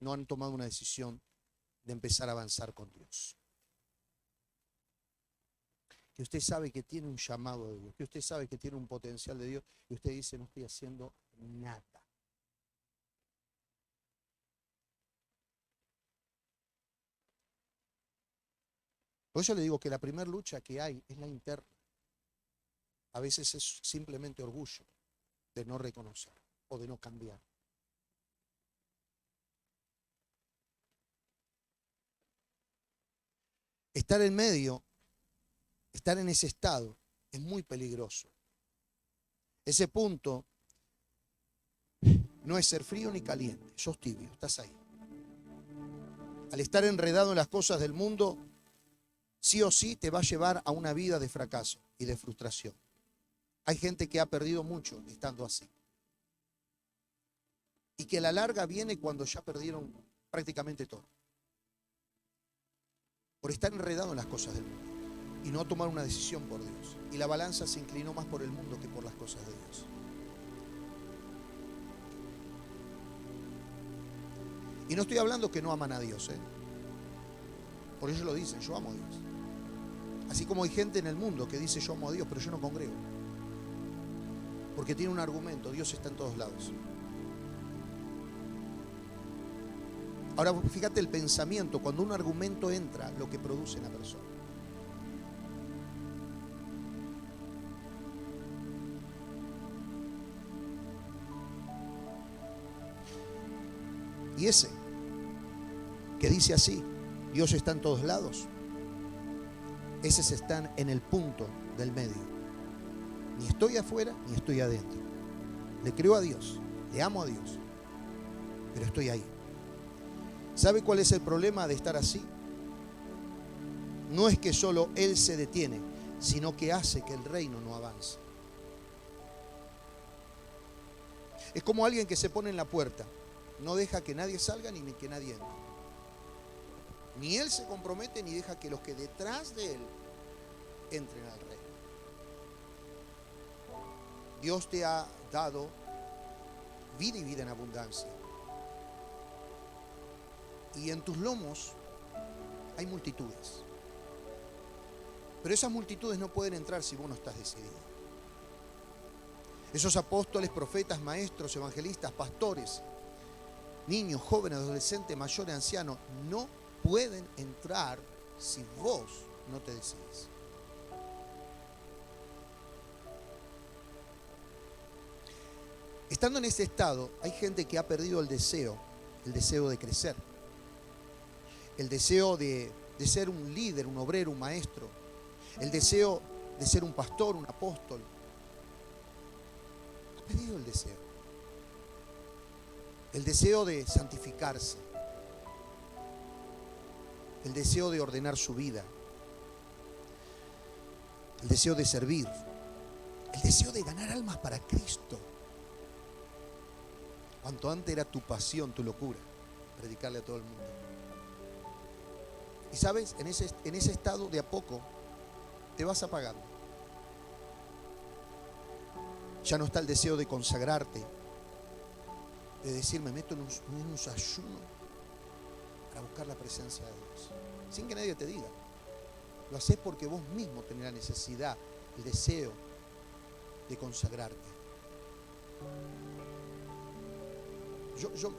han tomado una decisión de empezar a avanzar con Dios? Que usted sabe que tiene un llamado de Dios, que usted sabe que tiene un potencial de Dios y usted dice, no estoy haciendo nada. Por eso le digo que la primera lucha que hay es la interna. A veces es simplemente orgullo de no reconocer o de no cambiar. Estar en medio, estar en ese estado es muy peligroso. Ese punto no es ser frío ni caliente, sos tibio, estás ahí. Al estar enredado en las cosas del mundo, sí o sí te va a llevar a una vida de fracaso y de frustración. Hay gente que ha perdido mucho estando así. Y que a la larga viene cuando ya perdieron prácticamente todo. Por estar enredado en las cosas del mundo y no tomar una decisión por Dios. Y la balanza se inclinó más por el mundo que por las cosas de Dios. Y no estoy hablando que no aman a Dios, ¿eh? Por eso lo dicen, yo amo a Dios. Así como hay gente en el mundo que dice yo amo a Dios, pero yo no congrego. Porque tiene un argumento, Dios está en todos lados. Ahora fíjate el pensamiento, cuando un argumento entra, lo que produce en la persona. Y ese que dice así, Dios está en todos lados, esos están en el punto del medio. Ni estoy afuera, ni estoy adentro. Le creo a Dios, le amo a Dios, pero estoy ahí. ¿Sabe cuál es el problema de estar así? No es que solo Él se detiene, sino que hace que el reino no avance. Es como alguien que se pone en la puerta, no deja que nadie salga ni que nadie entre. Ni Él se compromete ni deja que los que detrás de Él entren al reino. Dios te ha dado vida y vida en abundancia. Y en tus lomos hay multitudes. Pero esas multitudes no pueden entrar si vos no estás decidido. Esos apóstoles, profetas, maestros, evangelistas, pastores, niños, jóvenes, adolescentes, mayores, ancianos, no pueden entrar si vos no te decides. Estando en ese estado, hay gente que ha perdido el deseo de crecer, el deseo de ser un líder, un obrero, un maestro, el deseo de ser un pastor, un apóstol. Ha perdido el deseo de santificarse, el deseo de ordenar su vida, el deseo de servir, el deseo de ganar almas para Cristo. Cuanto antes era tu pasión, tu locura, predicarle a todo el mundo. Y sabes, en ese estado de a poco te vas apagando. Ya no está el deseo de consagrarte, de decir me meto en un ayuno para buscar la presencia de Dios. sin que nadie te diga. Lo haces porque vos mismo tenés la necesidad, el deseo de consagrarte.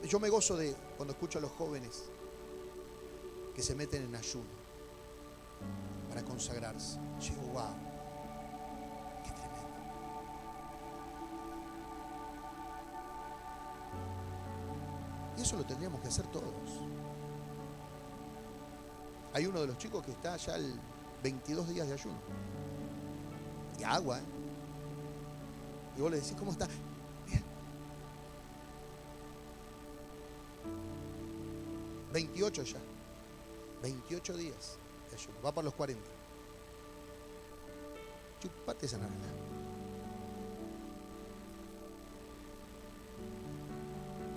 Yo me gozo de cuando escucho a los jóvenes que se meten en ayuno para consagrarse. Yo digo, wow, qué tremendo. Y eso lo tendríamos que hacer todos. Hay uno de los chicos que está ya 22 días de ayuno. Y agua, ¿eh? Y vos le decís, ¿cómo está? Bien. 28 ya. 28 días de ayuno. Va para los 40. Chupate esa naranja.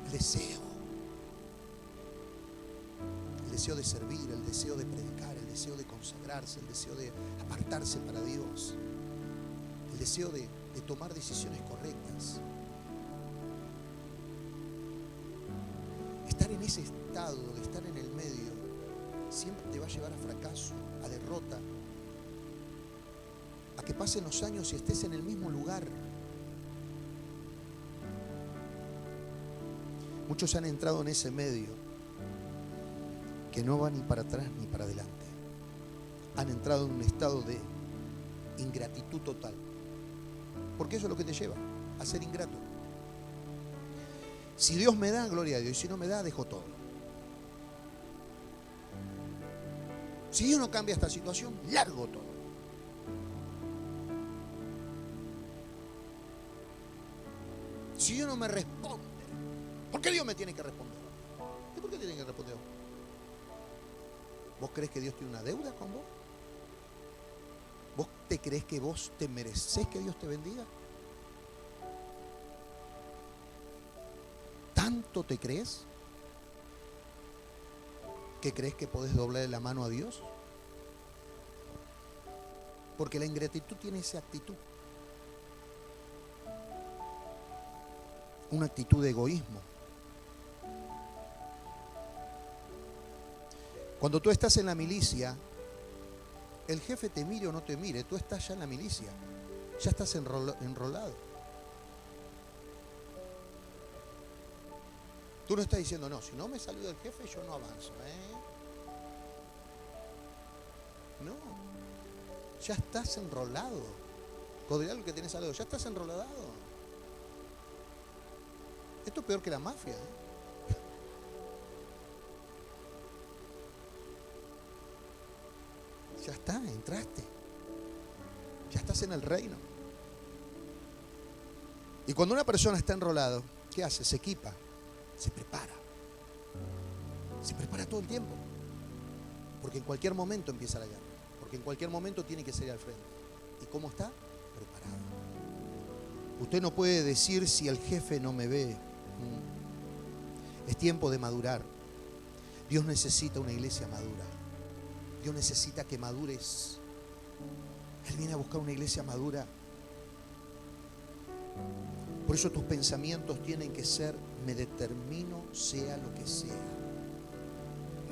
El deseo. El deseo de servir, el deseo de predicar, el deseo de consagrarse, el deseo de apartarse para Dios. El deseo de tomar decisiones correctas. Estar en ese estado, de estar en el medio, siempre te va a llevar a fracaso, a derrota, a que pasen los años y estés en el mismo lugar. Muchos han entrado en ese medio que no va ni para atrás ni para adelante. Han entrado en un estado de ingratitud total. Porque eso es lo que te lleva a ser ingrato. Si Dios me da, gloria a Dios. Y si no me da, dejo todo. Si Dios no cambia esta situación, largo todo. Si Dios no me responde, ¿por qué Dios me tiene que responder? ¿Y por qué tiene que responder? ¿Vos crees que Dios tiene una deuda con vos? ¿Vos te crees que vos te mereces que Dios te bendiga? ¿Tanto te crees que crees que podés doblarle la mano a Dios? Porque la ingratitud tiene esa actitud. Una actitud de egoísmo. Cuando tú estás en la milicia, el jefe te mire o no te mire, tú estás ya en la milicia, ya estás enrolado. Tú no estás diciendo, no, si no me saluda el jefe, yo no avanzo. No, ya estás enrolado. Codrial que tienes al lado, ya estás enrolado. Esto es peor que la mafia, Ya está, entraste. Ya estás en el reino. Y cuando una persona está enrolado, ¿qué hace? Se equipa, se prepara. Se prepara todo el tiempo. Porque en cualquier momento empieza la guerra. Porque en cualquier momento tiene que salir al frente. ¿Y cómo está? Preparado. Usted no puede decir si el jefe no me ve. Es tiempo de madurar. Dios necesita una iglesia madura. Dios necesita que madures. Él viene a buscar una iglesia madura. Por eso tus pensamientos tienen que ser: me determino sea lo que sea.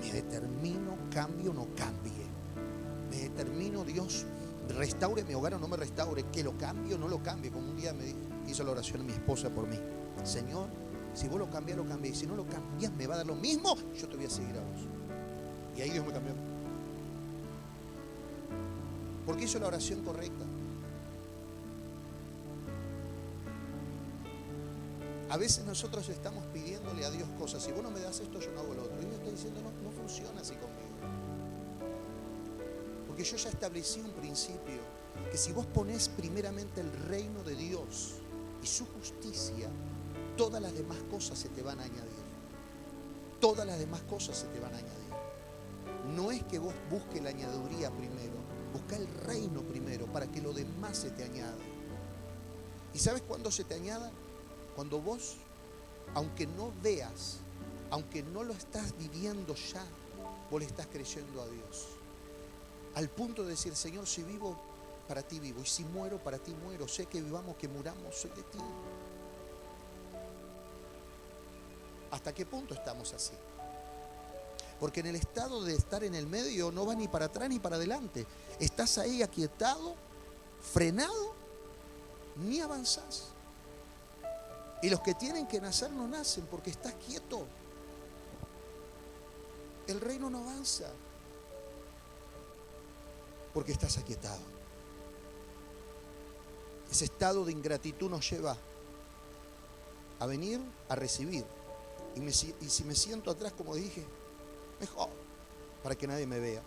Me determino, cambio o no cambie. Me determino, Dios, restaure mi hogar o no me restaure. Que lo cambie o no lo cambie. Como un día me hizo la oración mi esposa por mí. Señor, si vos lo cambiás, lo cambiás. Y si no lo cambias, me va a dar lo mismo. Yo te voy a seguir a vos. Y ahí Dios me cambió. Porque hizo la oración correcta. A veces nosotros estamos pidiéndole a Dios cosas. Si vos no me das esto, yo no hago lo otro. Y Dios está diciendo, no funciona así conmigo. Porque yo ya establecí un principio, que si vos ponés primeramente el reino de Dios y su justicia, todas las demás cosas se te van a añadir. Todas las demás cosas se te van a añadir. No es que vos busques la añadiduría primero, busca el reino primero para que lo demás se te añada. ¿Y sabes cuándo se te añada? Cuando vos, aunque no veas, aunque no lo estás viviendo ya, vos le estás creyendo a Dios. Al punto de decir, Señor, si vivo, para ti vivo. Y si muero, para ti muero. Sé que vivamos, que muramos, soy de ti. ¿Hasta qué punto estamos así? Porque en el estado de estar en el medio no vas ni para atrás ni para adelante. Estás ahí aquietado, frenado, ni avanzás. Y los que tienen que nacer no nacen porque estás quieto. El reino no avanza porque estás aquietado. Ese estado de ingratitud nos lleva a venir a recibir. Y si me siento atrás, como dije, mejor, para que nadie me vea,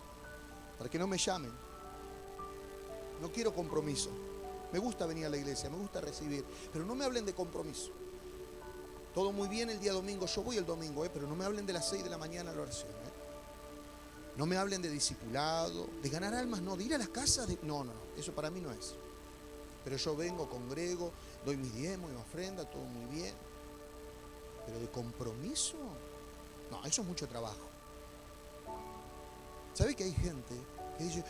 para que no me llamen. No quiero compromiso. Me gusta venir a la iglesia, me gusta recibir, pero no me hablen de compromiso. Todo muy bien el día domingo, yo voy el domingo, pero no me hablen de las 6 de la mañana a la oración. No me hablen de discipulado, de ganar almas, no, de ir a las casas. No, eso para mí no es. Pero yo vengo, congrego, doy mis diezmos, mi ofrenda, todo muy bien. Pero de compromiso, no, eso es mucho trabajo. ¿Sabe que hay gente que dice,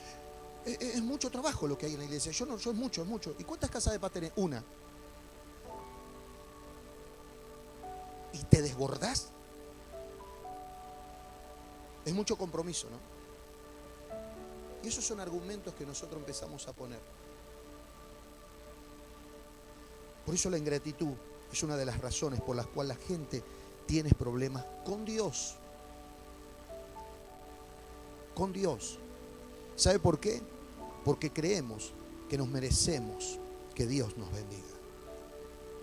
es mucho trabajo lo que hay en la iglesia? Yo es mucho. ¿Y cuántas casas de paz tenés? Una. ¿Y te desbordás? Es mucho compromiso, ¿no? Y esos son argumentos que nosotros empezamos a poner. Por eso la ingratitud es una de las razones por las cuales la gente tiene problemas con Dios. Con Dios. ¿Sabe por qué? Porque creemos que nos merecemos que Dios nos bendiga.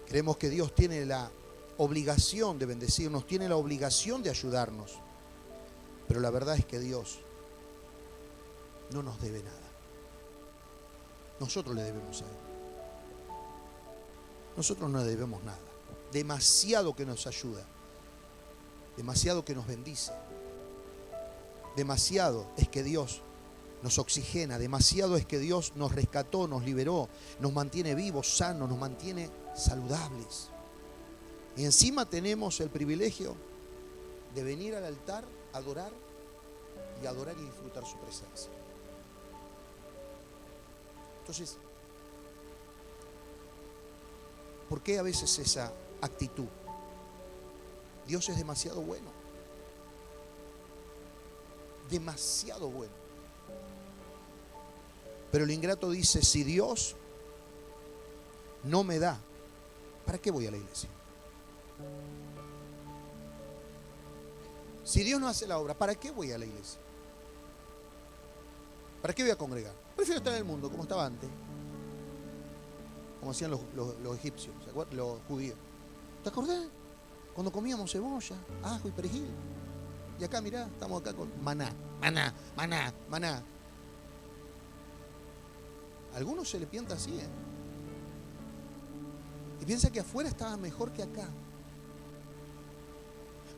Creemos que Dios tiene la obligación de bendecirnos, tiene la obligación de ayudarnos. Pero la verdad es que Dios no nos debe nada. Nosotros le debemos a Él. Nosotros no le debemos nada. Demasiado que nos ayuda. Demasiado que nos bendice. Demasiado es que Dios nos oxigena. Demasiado es que Dios nos rescató, nos liberó, nos mantiene vivos, sanos, nos mantiene saludables. Y encima tenemos el privilegio de venir al altar, adorar y disfrutar su presencia. Entonces, ¿por qué a veces esa actitud? Dios es demasiado bueno. Demasiado bueno. Pero el ingrato dice, si Dios no me da, ¿para qué voy a la iglesia? Si Dios no hace la obra, ¿para qué voy a la iglesia? ¿Para qué voy a congregar? Prefiero estar en el mundo como estaba antes. Como hacían los egipcios, ¿se acuerdan? Los judíos. ¿Te acordás? Cuando comíamos cebolla, ajo y perejil. Y acá, mirá, estamos acá con maná. A algunos se le piensa así, y piensa que afuera estaba mejor que acá.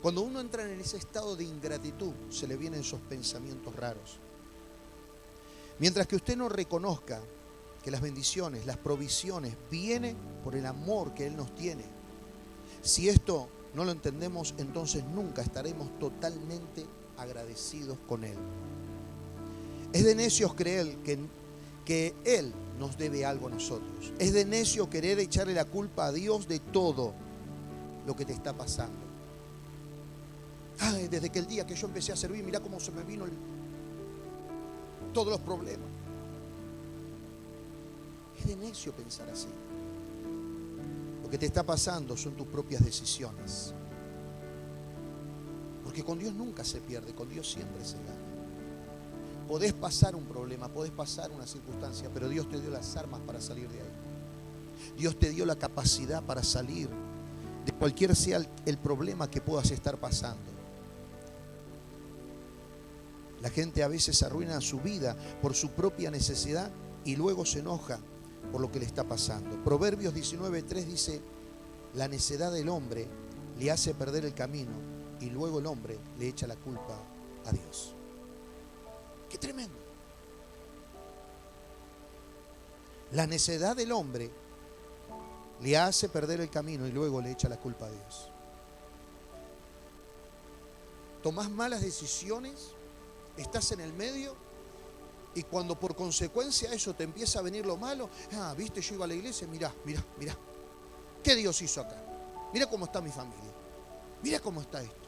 Cuando uno entra en ese estado de ingratitud, se le vienen esos pensamientos raros. Mientras que usted no reconozca que las bendiciones, las provisiones vienen por el amor que Él nos tiene. Si esto no lo entendemos, entonces nunca estaremos totalmente agradecidos con Él. Es de necios creer que Él nos debe algo a nosotros. Es de necio querer echarle la culpa a Dios de todo lo que te está pasando. Ay, desde que el día que yo empecé a servir, mirá cómo se me vino todos los problemas. Es de necio pensar así. Lo que te está pasando son tus propias decisiones. Porque con Dios nunca se pierde, con Dios siempre se gana. Podés pasar un problema, podés pasar una circunstancia, pero Dios te dio las armas para salir de ahí. Dios te dio la capacidad para salir de cualquier sea el problema que puedas estar pasando. La gente a veces arruina su vida por su propia necesidad y luego se enoja por lo que le está pasando. Proverbios 19:3 dice, la necedad del hombre le hace perder el camino y luego el hombre le echa la culpa a Dios. ¡Qué tremendo! La necedad del hombre le hace perder el camino y luego le echa la culpa a Dios. Tomás malas decisiones, estás en el medio y cuando por consecuencia eso te empieza a venir lo malo, viste, yo iba a la iglesia, mirá, ¿qué Dios hizo acá? Mira cómo está mi familia, mira cómo está esto.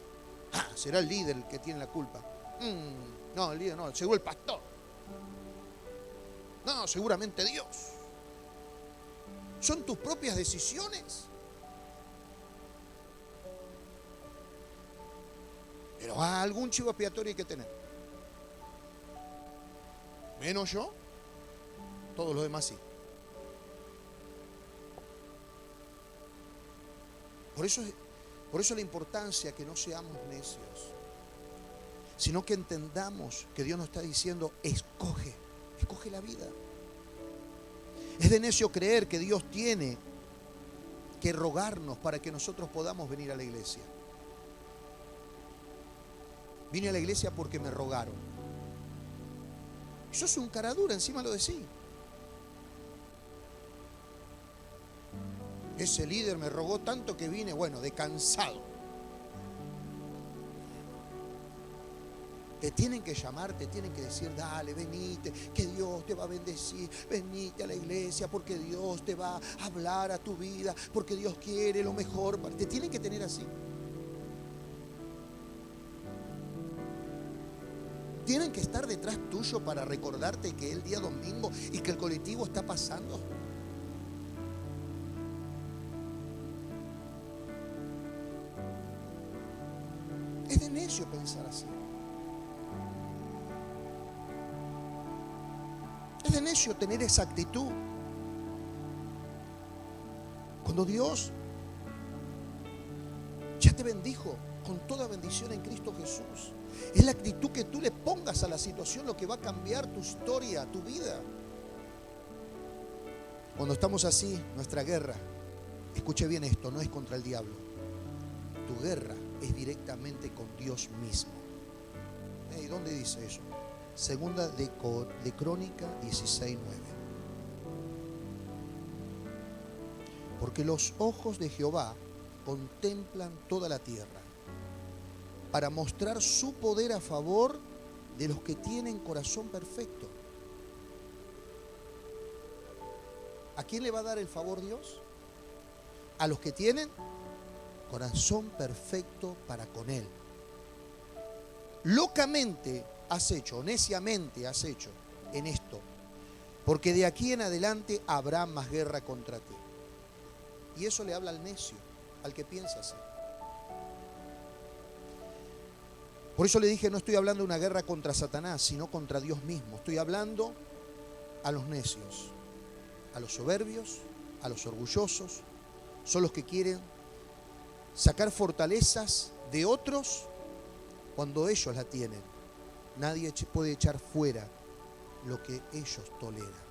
Ah, será el líder el que tiene la culpa. No, el líder no, seguro el pastor. No, seguramente Dios. Son tus propias decisiones. Pero algún chivo expiatorio hay que tener. Menos yo, todos los demás sí. Por eso la importancia que no seamos necios, sino que entendamos que Dios nos está diciendo, escoge la vida. Es de necio creer que Dios tiene que rogarnos para que nosotros podamos venir a la iglesia. Vine a la iglesia porque me rogaron. Eso es un cara dura, encima lo decís. Ese líder me rogó tanto que vine, bueno, de cansado. Te tienen que llamar, te tienen que decir, dale, venite, que Dios te va a bendecir, venite a la iglesia porque Dios te va a hablar a tu vida, porque Dios quiere lo mejor. Te tienen que tener así. Tienen que estar detrás tuyo para recordarte que es el día domingo y que el colectivo está pasando. Es de necio pensar así. Es de necio tener esa actitud. Cuando Dios ya te bendijo con toda bendición en Cristo Jesús. Es la actitud que tú le pongas a la situación lo que va a cambiar tu historia, tu vida. Cuando estamos así, nuestra guerra, escuche bien esto, no es contra el diablo. Tu guerra es directamente con Dios mismo. ¿Y dónde dice eso? Segunda de Crónica 16:9. Porque los ojos de Jehová contemplan toda la tierra para mostrar su poder a favor de los que tienen corazón perfecto. ¿A quién le va a dar el favor Dios? A los que tienen corazón perfecto para con Él. Locamente has hecho, neciamente has hecho en esto, porque de aquí en adelante habrá más guerra contra ti. Y eso le habla al necio, al que piensa así. Por eso le dije, no estoy hablando de una guerra contra Satanás, sino contra Dios mismo. Estoy hablando a los necios, a los soberbios, a los orgullosos. Son los que quieren sacar fortalezas de otros cuando ellos la tienen. Nadie puede echar fuera lo que ellos toleran.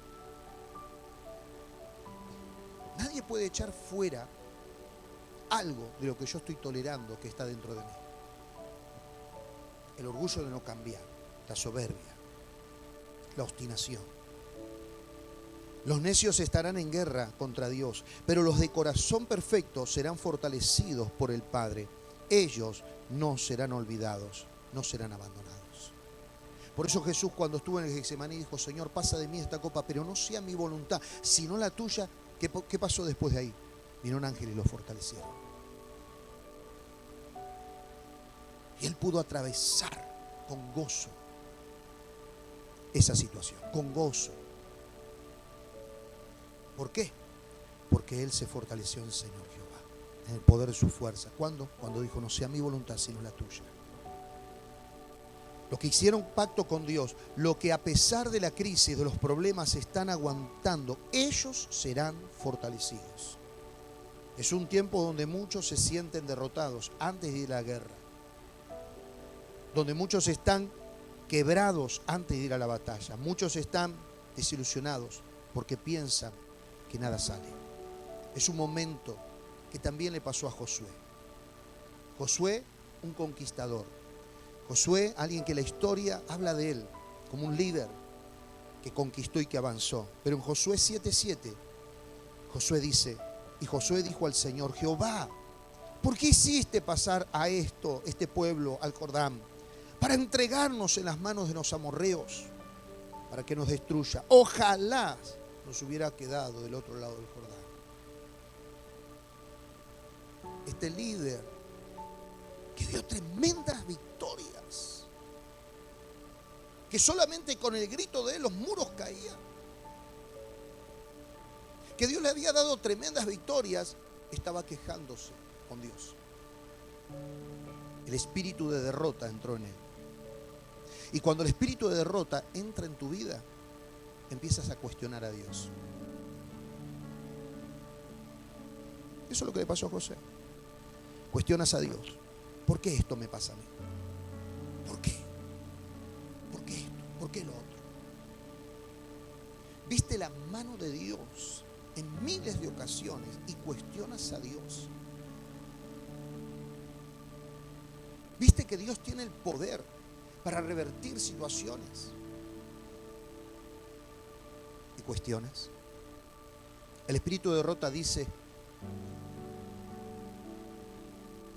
Nadie puede echar fuera algo de lo que yo estoy tolerando que está dentro de mí. El orgullo de no cambiar, la soberbia, la obstinación. Los necios estarán en guerra contra Dios, pero los de corazón perfecto serán fortalecidos por el Padre. Ellos no serán olvidados, no serán abandonados. Por eso Jesús, cuando estuvo en el Getsemaní, dijo, Señor, pasa de mí esta copa, pero no sea mi voluntad, sino la tuya. ¿Qué pasó después de ahí? Vino un ángel y lo fortalecieron. Y él pudo atravesar con gozo esa situación, con gozo. ¿Por qué? Porque él se fortaleció en el Señor Jehová, en el poder de su fuerza. ¿Cuándo? Cuando dijo, no sea mi voluntad, sino la tuya. Los que hicieron pacto con Dios, lo que a pesar de la crisis, de los problemas, están aguantando, ellos serán fortalecidos. Es un tiempo donde muchos se sienten derrotados antes de ir a la guerra, donde muchos están quebrados antes de ir a la batalla. Muchos están desilusionados porque piensan que nada sale. Es un momento que también le pasó a Josué. Josué, un conquistador. Josué, alguien que la historia habla de él como un líder que conquistó y que avanzó. Pero en Josué 7:7, Josué dice, y Josué dijo al Señor, Jehová, ¿por qué hiciste pasar a este pueblo al Jordán? Para entregarnos en las manos de los amorreos, para que nos destruya. Ojalá nos hubiera quedado del otro lado del Jordán. Este líder que vio tremendas victorias, que solamente con el grito de él los muros caían, que Dios le había dado tremendas victorias, estaba quejándose con Dios. El espíritu de derrota entró en él. Y cuando el espíritu de derrota entra en tu vida, empiezas a cuestionar a Dios. Eso es lo que le pasó a José. Cuestionas a Dios. ¿Por qué esto me pasa a mí? ¿Por qué? ¿Por qué esto? ¿Por qué lo otro? Viste la mano de Dios en miles de ocasiones y cuestionas a Dios. Viste que Dios tiene el poder para revertir situaciones y cuestionas. El espíritu de derrota dice: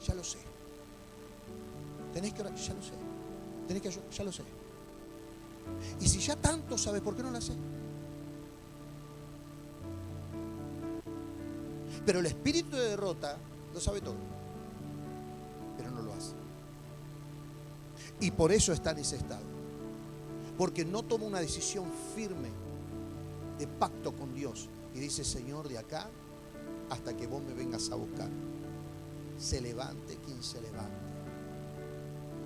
ya lo sé. Tenés que orar, ya lo sé. Tenés que, ya lo sé. Y si ya tanto sabes, ¿por qué no lo haces? Pero el espíritu de derrota lo sabe todo, pero no lo hace. Y por eso está en ese estado. Porque no toma una decisión firme de pacto con Dios. Y dice: Señor, de acá hasta que vos me vengas a buscar. Se levante quien se levante.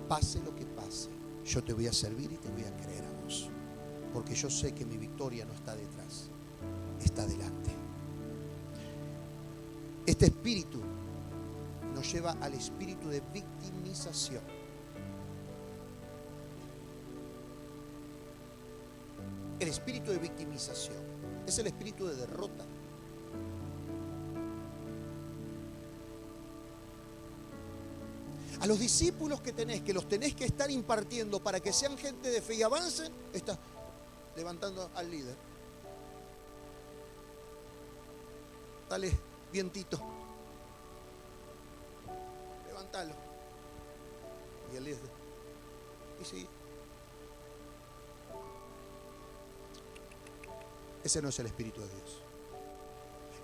Pase lo que pase. Yo te voy a servir y te voy a creer a vos. Porque yo sé que mi victoria no está detrás, está delante. Este espíritu nos lleva al espíritu de victimización. El espíritu de victimización es el espíritu de derrota. A los discípulos que los tenés que estar impartiendo para que sean gente de fe y avancen, estás levantando al líder. Dale, vientito. Levántalo. Y el líder. Y sí. Ese no es el espíritu de Dios.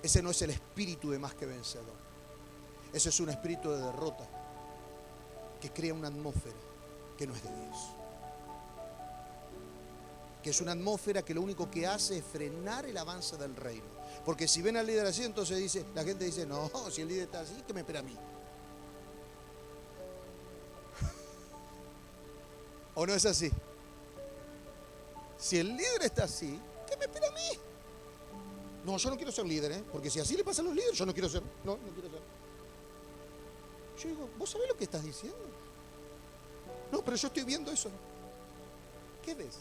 Ese no es el espíritu de más que vencedor. Ese es un espíritu de derrota que crea una atmósfera que no es de Dios. Que es una atmósfera que lo único que hace es frenar el avance del reino. Porque si ven al líder así, entonces la gente dice: no, si el líder está así, ¿qué me espera a mí? ¿O no es así? Si el líder está así, ¿qué me espera a mí? No, yo no quiero ser líder, porque si así le pasa a los líderes, yo no quiero ser. No quiero ser. Yo digo: ¿vos sabés lo que estás diciendo? No, pero yo estoy viendo eso. ¿Qué ves?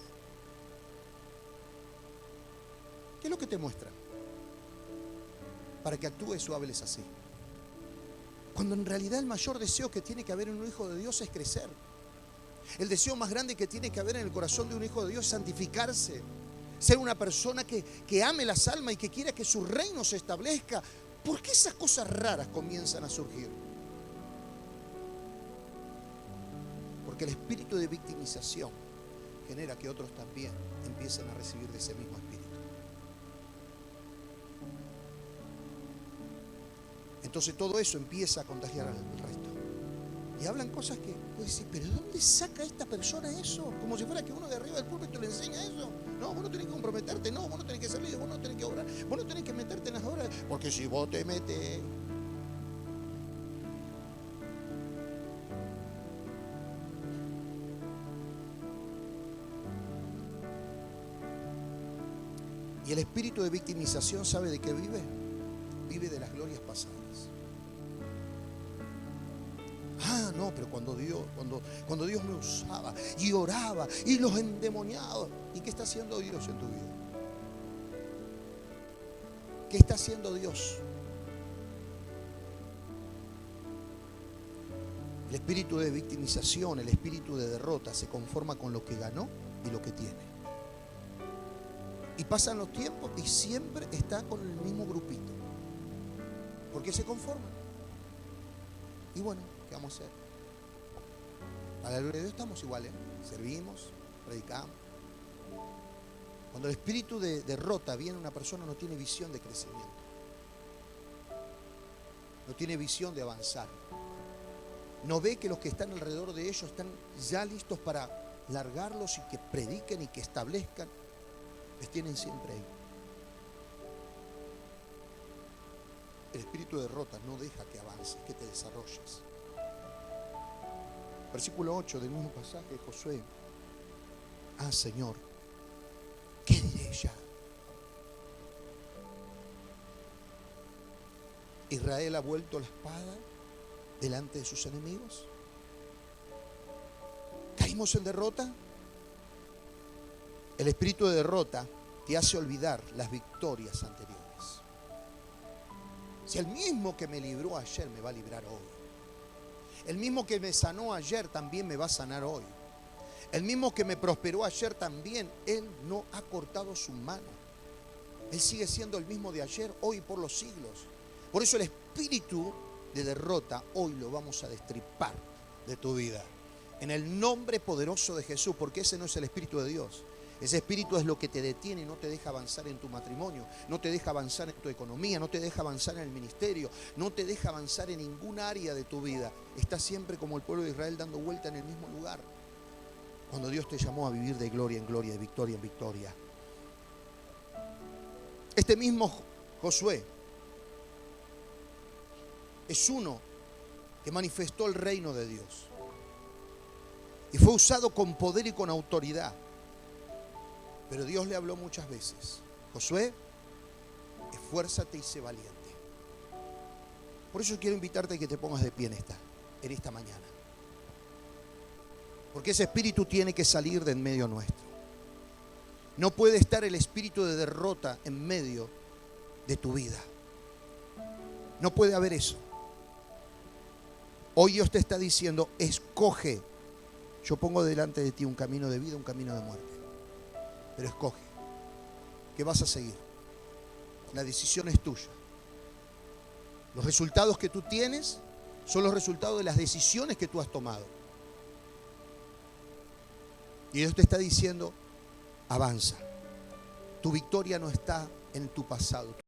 ¿Qué es lo que te muestra? Para que actúes o hables así. Cuando en realidad el mayor deseo que tiene que haber en un hijo de Dios es crecer. El deseo más grande que tiene que haber en el corazón de un hijo de Dios es santificarse. Ser una persona que ame las almas y que quiera que su reino se establezca. ¿Por qué esas cosas raras comienzan a surgir? Porque el espíritu de victimización genera que otros también empiecen a recibir de ese mismo espíritu. Entonces todo eso empieza a contagiar al resto. Y hablan cosas que puedes decir: ¿pero de dónde saca esta persona eso? Como si fuera que uno de arriba del púlpito le enseña eso. No, vos no tenés que comprometerte, no, vos no tenés que ser líder, vos no tenés que orar, vos no tenés que meterte en las obras, porque si vos te metes... Y el espíritu de victimización, ¿sabe de qué vive? Vive de las glorias pasadas. Ah, no, pero cuando Dios me usaba y oraba y los endemoniados. ¿Y qué está haciendo Dios en tu vida? ¿Qué está haciendo Dios? El espíritu de victimización, el espíritu de derrota se conforma con lo que ganó y lo que tiene. Y pasan los tiempos y siempre está con el mismo grupito. ¿Por qué se conforman? Y bueno, ¿qué vamos a hacer? A la gloria de Dios estamos iguales. Servimos, predicamos. Cuando el espíritu de derrota viene, una persona no tiene visión de crecimiento. No tiene visión de avanzar. ¿No ve que los que están alrededor de ellos están ya listos para largarlos y que prediquen y que establezcan? Les tienen siempre ahí. El espíritu de derrota no deja que avances, que te desarrolles. Versículo 8 del mismo pasaje de Josué. Ah, Señor, ¿qué diré ya? Israel ha vuelto la espada delante de sus enemigos. ¿Caímos en derrota? El espíritu de derrota te hace olvidar las victorias anteriores. Si el mismo que me libró ayer me va a librar hoy. El mismo que me sanó ayer también me va a sanar hoy. El mismo que me prosperó ayer también, Él no ha cortado su mano. Él sigue siendo el mismo de ayer, hoy y por los siglos. Por eso el espíritu de derrota hoy lo vamos a destripar de tu vida. En el nombre poderoso de Jesús, porque ese no es el espíritu de Dios. Ese espíritu es lo que te detiene y no te deja avanzar en tu matrimonio, no te deja avanzar en tu economía, no te deja avanzar en el ministerio, no te deja avanzar en ningún área de tu vida. Estás siempre como el pueblo de Israel dando vuelta en el mismo lugar. Cuando Dios te llamó a vivir de gloria en gloria, de victoria en victoria. Este mismo Josué es uno que manifestó el reino de Dios. Y fue usado con poder y con autoridad. Pero Dios le habló muchas veces. Josué, esfuérzate y sé valiente. Por eso quiero invitarte a que te pongas de pie en esta mañana. Porque ese espíritu tiene que salir de en medio nuestro. No puede estar el espíritu de derrota en medio de tu vida. No puede haber eso. Hoy Dios te está diciendo, escoge. Yo pongo delante de ti un camino de vida, un camino de muerte. Pero escoge. ¿Qué vas a seguir? La decisión es tuya. Los resultados que tú tienes son los resultados de las decisiones que tú has tomado. Y Dios te está diciendo, avanza. Tu victoria no está en tu pasado.